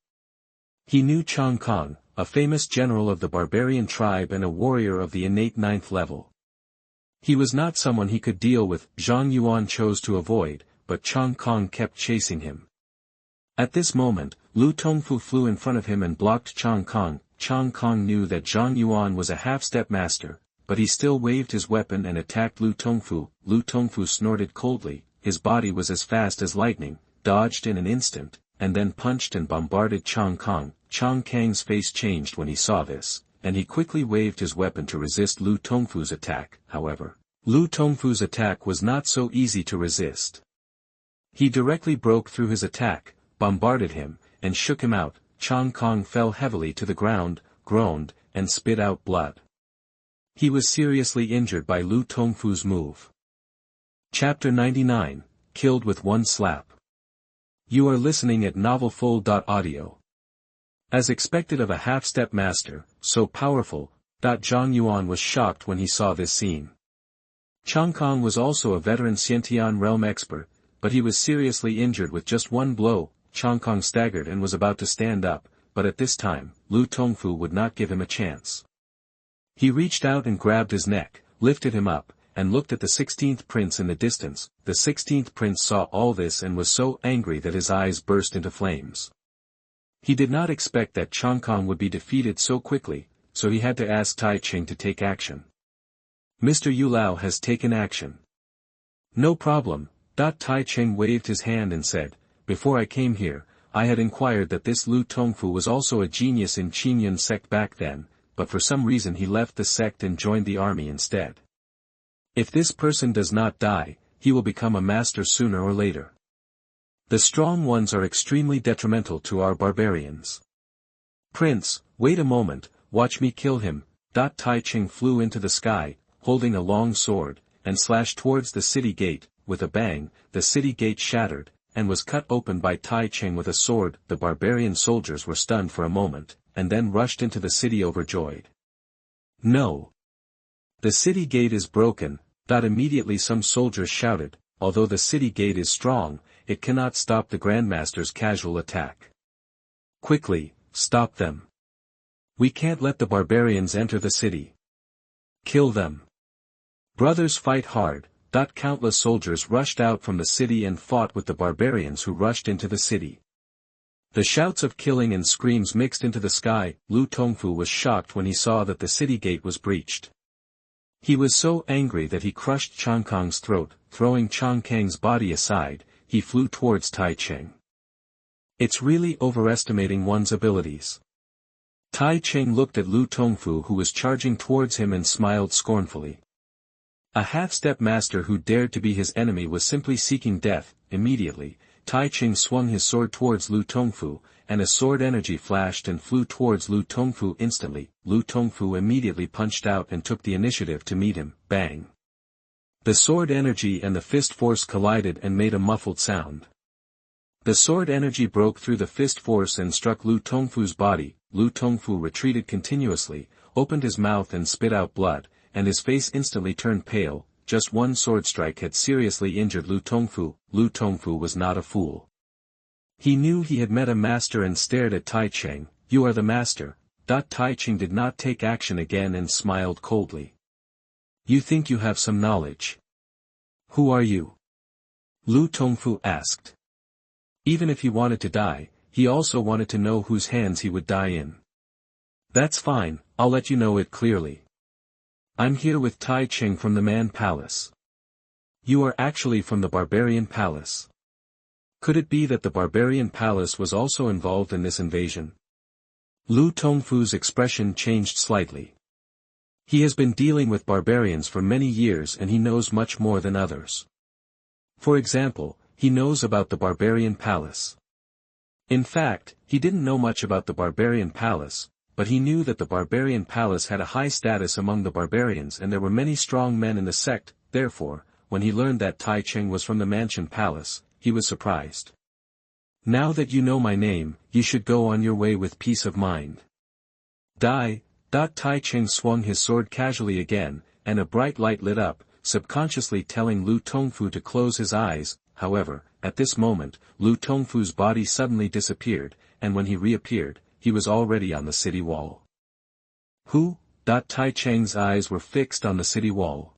S1: He knew Chang Kong, a famous general of the barbarian tribe and a warrior of the innate 9th level. He was not someone he could deal with. Zhang Yuan chose to avoid, but Chang Kong kept chasing him. At this moment, Lu Tongfu flew in front of him and blocked Chang Kong. Chang Kong knew that Zhang Yuan was a half-step master, but he still waved his weapon and attacked Lu Tongfu. Lu Tongfu snorted coldly, his body was as fast as lightning, dodged in an instant, and then punched and bombarded Chang Kong. Chang Kang's face changed when he saw this, and he quickly waved his weapon to resist Lu Tongfu's attack. However, Lu Tongfu's attack was not so easy to resist. He directly broke through his attack, bombarded him, and shook him out. Chang Kong fell heavily to the ground, groaned, and spit out blood. He was seriously injured by Lu Tongfu's move. Chapter 99, Killed with One Slap. You are listening at MaleProtagonist. As expected of a half-step master, so powerful, Zhang Yuan was shocked when he saw this scene. Chang Kong was also a veteran Xiantian realm expert, but he was seriously injured with just one blow. Chang Kong staggered and was about to stand up, but at this time, Lu Tongfu would not give him a chance. He reached out and grabbed his neck, lifted him up, and looked at the 16th prince in the distance. The 16th prince saw all this and was so angry that his eyes burst into flames. He did not expect that Chang Kong would be defeated so quickly, so he had to ask Tai Ching to take action. Mr. Yu Lao has taken action. No problem. Tai Ching waved his hand and said, before I came here, I had inquired that this Lu Tongfu was also a genius in Qingzhou sect back then, but for some reason he left the sect and joined the army instead. If this person does not die, he will become a master sooner or later. The strong ones are extremely detrimental to our barbarians. Prince, wait a moment, watch me kill him. Tai Ching flew into the sky, holding a long sword, and slashed towards the city gate. With a bang, the city gate shattered, and was cut open by Tai Ching with a sword. The barbarian soldiers were stunned for a moment, and then rushed into the city overjoyed. No! The city gate is broken. Immediately some soldiers shouted, although the city gate is strong, it cannot stop the Grandmaster's casual attack. Quickly, stop them. We can't let the barbarians enter the city. Kill them. Brothers, fight hard. Countless soldiers rushed out from the city and fought with the barbarians who rushed into the city. The shouts of killing and screams mixed into the sky. Lu Tongfu was shocked when he saw that the city gate was breached. He was so angry that he crushed Chang Kong's throat. Throwing Chang Kang's body aside, he flew towards Tai Ching. It's really overestimating one's abilities. Tai Ching looked at Lu Tongfu who was charging towards him and smiled scornfully. A half-step master who dared to be his enemy was simply seeking death. Immediately, Tai Ching swung his sword towards Lu Tongfu, and a sword energy flashed and flew towards Lu Tongfu instantly. Lu Tongfu immediately punched out and took the initiative to meet him. Bang! The sword energy and the fist force collided and made a muffled sound. The sword energy broke through the fist force and struck Lu Tongfu's body. Lu Tongfu retreated continuously, opened his mouth and spit out blood, and his face instantly turned pale. Just one sword strike had seriously injured Lu Tongfu. Lu Tongfu was not a fool. He knew he had met a master and stared at Tai Ching. You are the master. Tai Ching did not take action again and smiled coldly. You think you have some knowledge. Who are you? Lu Tongfu asked. Even if he wanted to die, he also wanted to know whose hands he would die in. That's fine, I'll let you know it clearly. I'm here with Tai Ching from the Man Palace. You are actually from the Barbarian Palace. Could it be that the Barbarian Palace was also involved in this invasion? Lu Tongfu's expression changed slightly. He has been dealing with barbarians for many years and he knows much more than others. For example, he knows about the Barbarian Palace. In fact, he didn't know much about the Barbarian Palace, but he knew that the Barbarian Palace had a high status among the barbarians and there were many strong men in the sect. Therefore, when he learned that Tai Cheng was from the Mansion Palace, he was surprised. Now that you know my name, you should go on your way with peace of mind. Tai Cheng swung his sword casually again, and a bright light lit up, subconsciously telling Lu Tongfu to close his eyes. However, at this moment, Lu Tongfu's body suddenly disappeared, and when he reappeared, he was already on the city wall. Who? Tai Cheng's eyes were fixed on the city wall.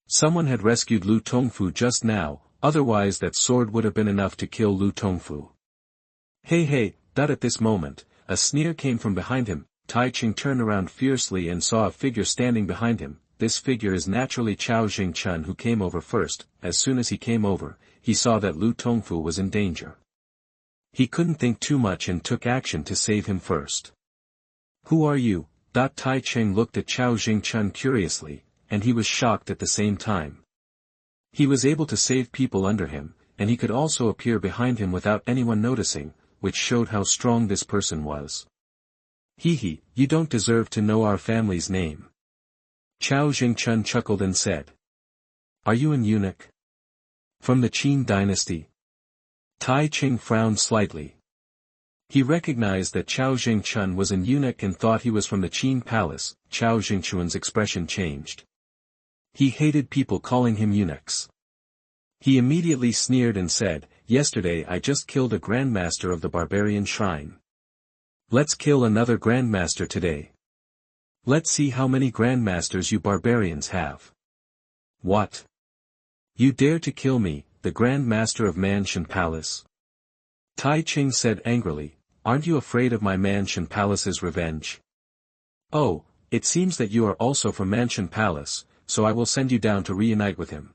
S1: Someone had rescued Lu Tongfu just now, otherwise that sword would have been enough to kill Lu Tongfu. Hey, at this moment, a sneer came from behind him. Tai Cheng turned around fiercely and saw a figure standing behind him. This figure is naturally Chao Jingchun, who came over first. As soon as he came over, he saw that Lu Tongfu was in danger. He couldn't think too much and took action to save him first. Who are you? Tai Cheng looked at Chao Jingchun curiously, and he was shocked at the same time. He was able to save people under him, and he could also appear behind him without anyone noticing, which showed how strong this person was. You don't deserve to know our family's name. Chao Jingchun chuckled and said. Are you an eunuch? From the Qin dynasty? Tai Cheng frowned slightly. He recognized that Chao Jingchun was an eunuch and thought he was from the Qin palace. Chao Jingchun's expression changed. He hated people calling him eunuchs. He immediately sneered and said, Yesterday I just killed a grandmaster of the barbarian shrine. Let's kill another grandmaster today. Let's see how many grandmasters you barbarians have. What? You dare to kill me, the grandmaster of Mansion Palace? Tai Cheng said angrily, Aren't you afraid of my Mansion Palace's revenge? Oh, it seems that you are also from Mansion Palace, so I will send you down to reunite with him.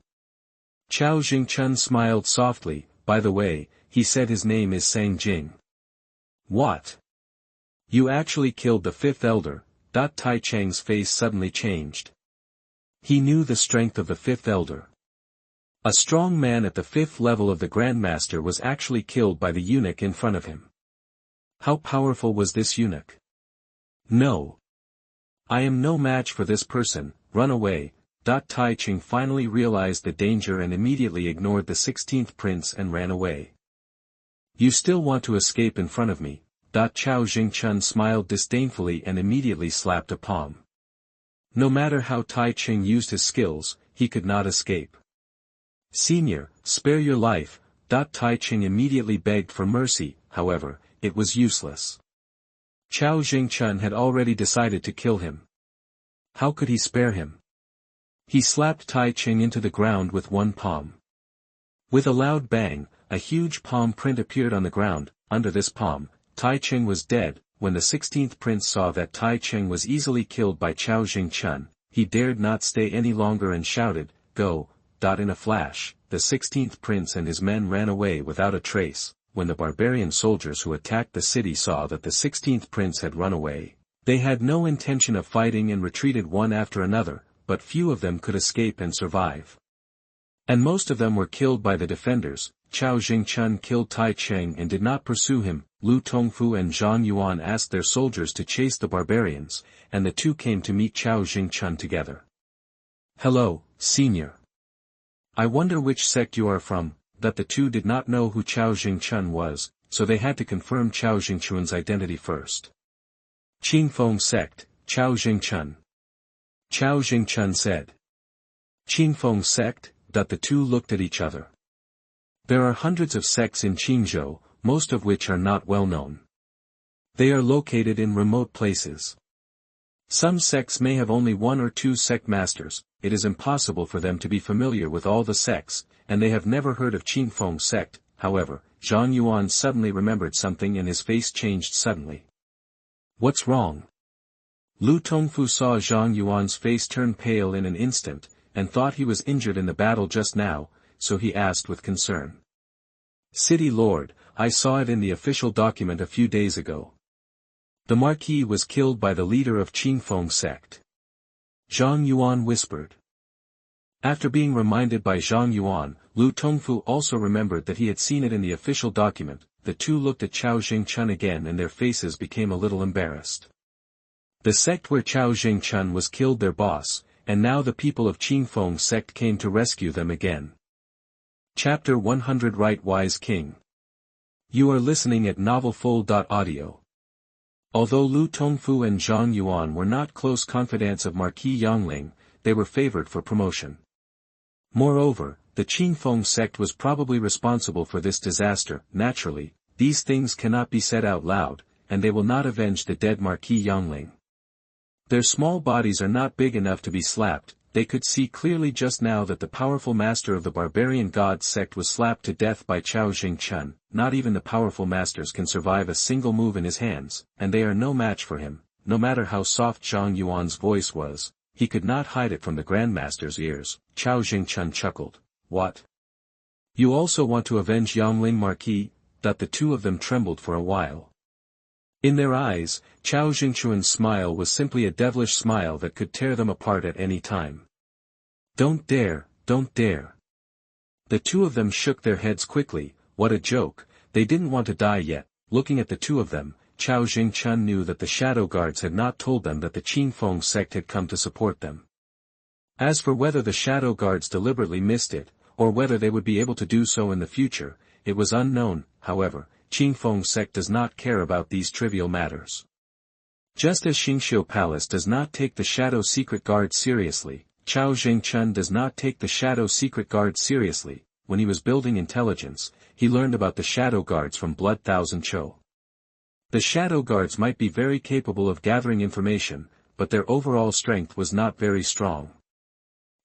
S1: Chao Jingchun smiled softly. By the way, he said his name is Sang Jing. What? You actually killed the fifth elder? Tai Cheng's face suddenly changed. He knew the strength of the fifth elder. A strong man at the fifth level of the Grandmaster was actually killed by the eunuch in front of him. How powerful was this eunuch? No. I am no match for this person, run away. Tai Cheng finally realized the danger and immediately ignored the 16th prince and ran away. You still want to escape in front of me? Chao Jingchun smiled disdainfully and immediately slapped a palm. No matter how Tai Cheng used his skills, he could not escape. Senior, spare your life. Tai Cheng immediately begged for mercy, however, it was useless. Chao Jingchun had already decided to kill him. How could he spare him? He slapped Tai Cheng into the ground with one palm. With a loud bang, a huge palm print appeared on the ground. Under this palm, Tai Cheng was dead. When the 16th prince saw that Tai Cheng was easily killed by Chao Jingchun, he dared not stay any longer and shouted, Go! In a flash, the 16th prince and his men ran away without a trace. When the barbarian soldiers who attacked the city saw that the 16th prince had run away, they had no intention of fighting and retreated one after another, but few of them could escape and survive. And most of them were killed by the defenders. Chao Jingchun killed Tai Cheng and did not pursue him. Lu Tongfu and Zhang Yuan asked their soldiers to chase the barbarians, and the two came to meet Chao Jingchun together. Hello, senior. I wonder which sect you are from. That the two did not know who Chao Jingchun was, so they had to confirm Chao Jingchun's identity first. Qingfeng Sect, Chao Jingchun. Chao Jingchun said. Qingfeng Sect? The two looked at each other. There are hundreds of sects in Qingzhou, most of which are not well known. They are located in remote places. Some sects may have only one or two sect masters. It is impossible for them to be familiar with all the sects, and they have never heard of Qingfeng Sect. However, Zhang Yuan suddenly remembered something and his face changed suddenly. What's wrong? Lu Tongfu saw Zhang Yuan's face turn pale in an instant, and thought he was injured in the battle just now, so he asked with concern. City Lord, I saw it in the official document a few days ago. The Marquis was killed by the leader of Qingzhou sect. Zhang Yuan whispered. After being reminded by Zhang Yuan, Lu Tongfu also remembered that he had seen it in the official document. The two looked at Chao Jingchun again and their faces became a little embarrassed. The sect where Chao Jingchun was killed their boss, and now the people of Qingfeng sect came to rescue them again. Chapter 100 Right Wise King. You are listening at novelfull.audio. Although Lu Tongfu and Zhang Yuan were not close confidants of Marquis Yongling, they were favored for promotion. Moreover, the Qingfeng sect was probably responsible for this disaster. Naturally, these things cannot be said out loud, and they will not avenge the dead Marquis Yongling. Their small bodies are not big enough to be slapped. They could see clearly just now that the powerful master of the barbarian god sect was slapped to death by Chao Jingchun. Not even the powerful masters can survive a single move in his hands, and they are no match for him. No matter how soft Zhang Yuan's voice was, he could not hide it from the grandmaster's ears. Chao Jingchun chuckled. What? You also want to avenge Yongling Marquis? That the two of them trembled for a while. In their eyes, Chao Jingchun's smile was simply a devilish smile that could tear them apart at any time. Don't dare, don't dare. The two of them shook their heads quickly. What a joke, they didn't want to die yet. Looking at the two of them, Chao Jingchun knew that the shadow guards had not told them that the Qingfeng sect had come to support them. As for whether the shadow guards deliberately missed it, or whether they would be able to do so in the future, it was unknown. However, Qingfeng sect does not care about these trivial matters. Just as Qingzhou Palace does not take the Shadow Secret Guard seriously, Chao Jingchun does not take the Shadow Secret Guard seriously. When he was building intelligence, he learned about the Shadow Guards from Blood Thousand Cho. The Shadow Guards might be very capable of gathering information, but their overall strength was not very strong.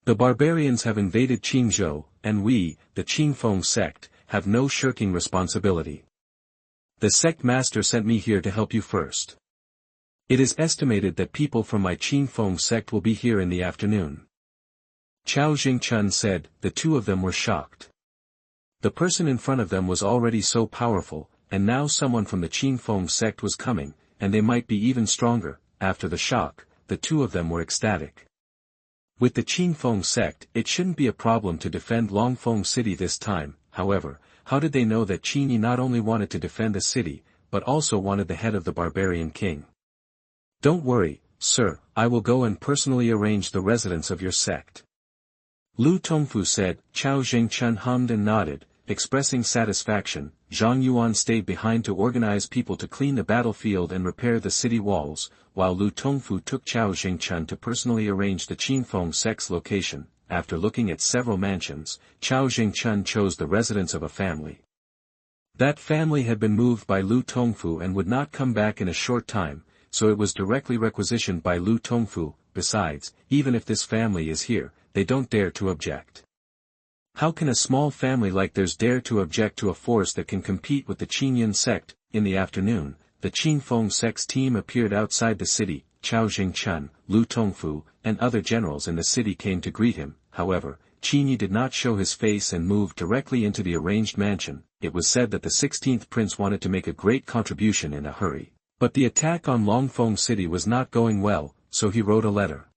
S1: The barbarians have invaded Qingzhou, and we, the Qingfeng sect, have no shirking responsibility. The sect master sent me here to help you first. It is estimated that people from my Qingfeng sect will be here in the afternoon. Chao Jingchun said. The two of them were shocked. The person in front of them was already so powerful, and now someone from the Qingfeng sect was coming, and they might be even stronger. After the shock, the two of them were ecstatic. With the Qingfeng sect, it shouldn't be a problem to defend Longfeng city this time. However, how did they know that Qin Ye not only wanted to defend the city, but also wanted the head of the barbarian king? Don't worry, sir, I will go and personally arrange the residence of your sect. Lu Tongfu said. Chao Jingchun hummed and nodded, expressing satisfaction. Zhang Yuan stayed behind to organize people to clean the battlefield and repair the city walls, while Lu Tongfu took Chao Jingchun to personally arrange the Qingfeng sect's location. After looking at several mansions, Chao Jingchun chose the residence of a family. That family had been moved by Lu Tongfu and would not come back in a short time, so it was directly requisitioned by Lu Tongfu. Besides, even if this family is here, they don't dare to object. How can a small family like theirs dare to object to a force that can compete with the Qin Ye sect? In the afternoon, the Qingfeng sect's team appeared outside the city. Chao Jingchun, Lu Tongfu, and other generals in the city came to greet him. However, Qin Ye did not show his face and moved directly into the arranged mansion. It was said that the 16th prince wanted to make a great contribution in a hurry. But the attack on Longfeng city was not going well, so he wrote a letter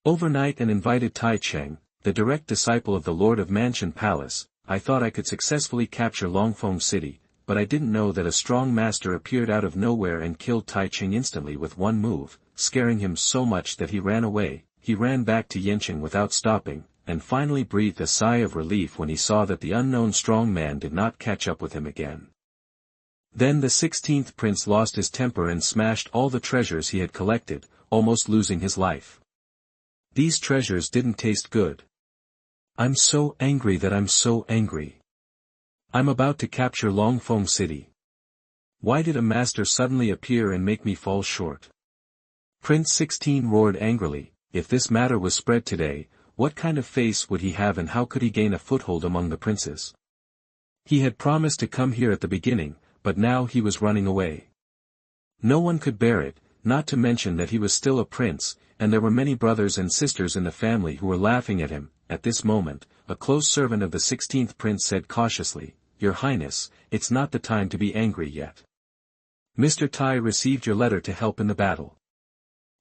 S1: overnight and invited Tai Cheng, the direct disciple of the Lord of Mansion Palace. I thought I could successfully capture Longfeng city, but I didn't know that a strong master appeared out of nowhere and killed Tai Cheng instantly with one move, scaring him so much that he ran away. He ran back to Yanqing without stopping, and finally breathed a sigh of relief when he saw that the unknown strong man did not catch up with him again. Then the 16th prince lost his temper and smashed all the treasures he had collected, almost losing his life. These treasures didn't taste good. I'm so angry that I'm so angry. I'm about to capture Longfeng city. Why did a master suddenly appear and make me fall short? Prince 16 roared angrily. If this matter was spread today, what kind of face would he have and how could he gain a foothold among the princes? He had promised to come here at the beginning, but now he was running away. No one could bear it, not to mention that he was still a prince, and there were many brothers and sisters in the family who were laughing at him. At this moment, a close servant of the 16th prince said cautiously, Your Highness, it's not the time to be angry yet. Mr. Tai received your letter to help in the battle.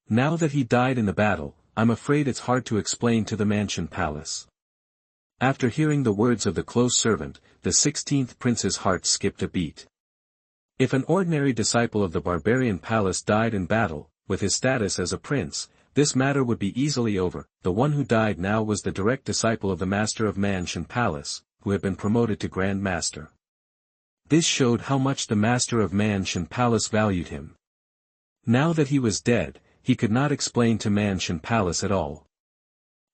S1: Now that he died in the battle, I'm afraid it's hard to explain to the mansion palace. After hearing the words of the close servant, the 16th prince's heart skipped a beat. If an ordinary disciple of the barbarian palace died in battle, with his status as a prince, this matter would be easily over. The one who died now was the direct disciple of the master of mansion palace, who had been promoted to Grand Master. This showed how much the master of mansion palace valued him. Now that he was dead, he could not explain to mansion palace at all.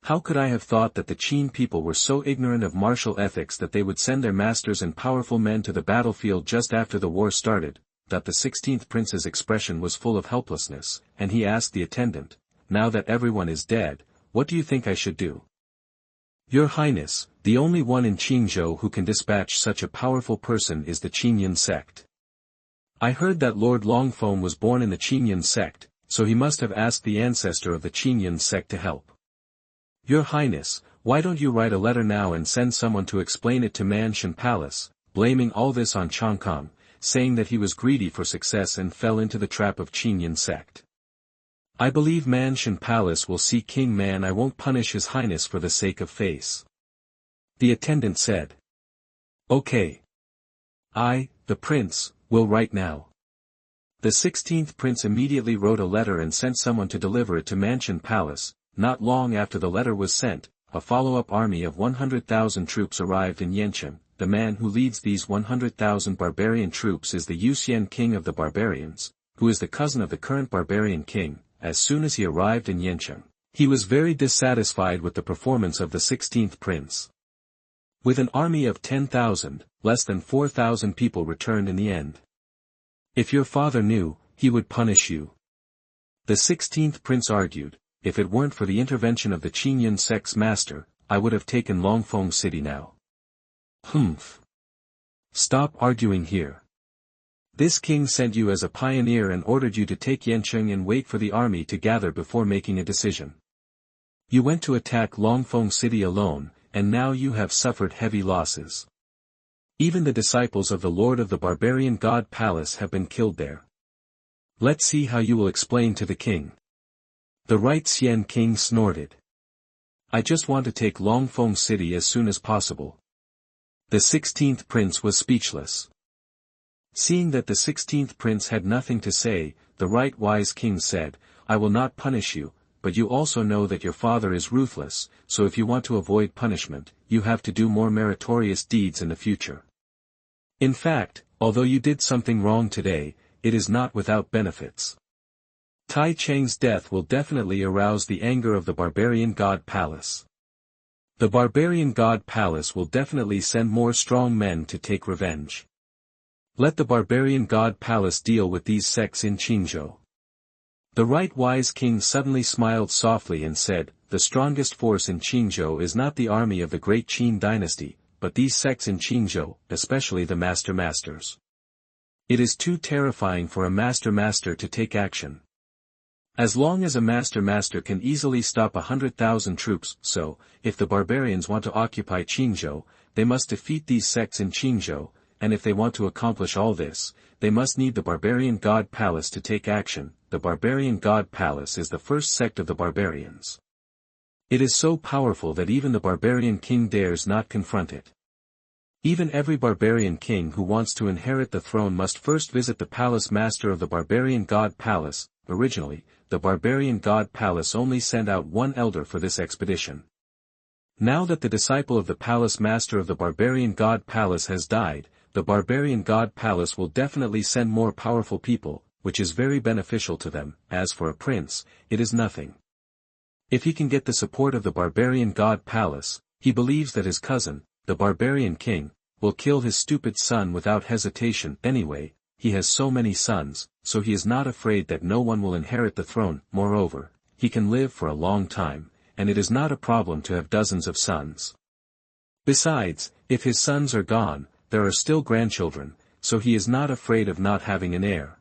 S1: How could I have thought that the Qin people were so ignorant of martial ethics that they would send their masters and powerful men to the battlefield just after the war started? That the 16th prince's expression was full of helplessness, and he asked the attendant, "Now that everyone is dead, what do you think I should do?" "Your Highness, the only one in Qingzhou who can dispatch such a powerful person is the Qin sect. I heard that Lord Longfeng was born in the Qin sect, so he must have asked the ancestor of the Qin sect to help. Your Highness, why don't you write a letter now and send someone to explain it to Mansion Palace, blaming all this on Changkong, saying that he was greedy for success and fell into the trap of Qin sect. I believe Mansion Palace will see King Man. I won't punish His Highness for the sake of face." The attendant said. "Okay. I, the prince, will write now." The 16th prince immediately wrote a letter and sent someone to deliver it to Mansion Palace. Not long after the letter was sent, a follow-up army of 100,000 troops arrived in Yancheng. The man who leads these 100,000 barbarian troops is the Yuxian king of the barbarians, who is the cousin of the current barbarian king. As soon as he arrived in Yancheng, he was very dissatisfied with the performance of the 16th prince. With an army of 10,000, less than 4,000 people returned in the end. "If your father knew, he would punish you," the 16th prince argued. "If it weren't for the intervention of the Qin sect's master, I would have taken Longfeng city now." "Humph. Stop arguing here. This king sent you as a pioneer and ordered you to take Yancheng and wait for the army to gather before making a decision. You went to attack Longfeng city alone, and now you have suffered heavy losses. Even the disciples of the Lord of the Barbarian God Palace have been killed there. Let's see how you will explain to the king." The right Xian king snorted. "I just want to take Longfeng city as soon as possible." The 16th prince was speechless. Seeing that the 16th prince had nothing to say, the right wise king said, "I will not punish you, but you also know that your father is ruthless, so if you want to avoid punishment, you have to do more meritorious deeds in the future. In fact, although you did something wrong today, it is not without benefits. Tai Cheng's death will definitely arouse the anger of the Barbarian God Palace. The Barbarian God Palace will definitely send more strong men to take revenge. Let the Barbarian God Palace deal with these sects in Qingzhou." The right wise king suddenly smiled softly and said, "The strongest force in Qingzhou is not the army of the great Qin dynasty, but these sects in Qingzhou, especially the masters. It is too terrifying for a master to take action. As long as a master can easily stop 100,000 troops, so, if the barbarians want to occupy Qingzhou, they must defeat these sects in Qingzhou, and if they want to accomplish all this, they must need the Barbarian God Palace to take action. The Barbarian God Palace is the first sect of the barbarians. It is so powerful that even the barbarian king dares not confront it. Even every barbarian king who wants to inherit the throne must first visit the palace master of the Barbarian God Palace. Originally, the Barbarian God Palace only sent out one elder for this expedition. Now that the disciple of the palace master of the Barbarian God Palace has died, the Barbarian God Palace will definitely send more powerful people, which is very beneficial to them. As for a prince, it is nothing. If he can get the support of the Barbarian God Palace, he believes that his cousin, the Barbarian King, will kill his stupid son without hesitation. Anyway, he has so many sons, so he is not afraid that no one will inherit the throne. Moreover, he can live for a long time, and it is not a problem to have dozens of sons. Besides, if his sons are gone, there are still grandchildren, so he is not afraid of not having an heir.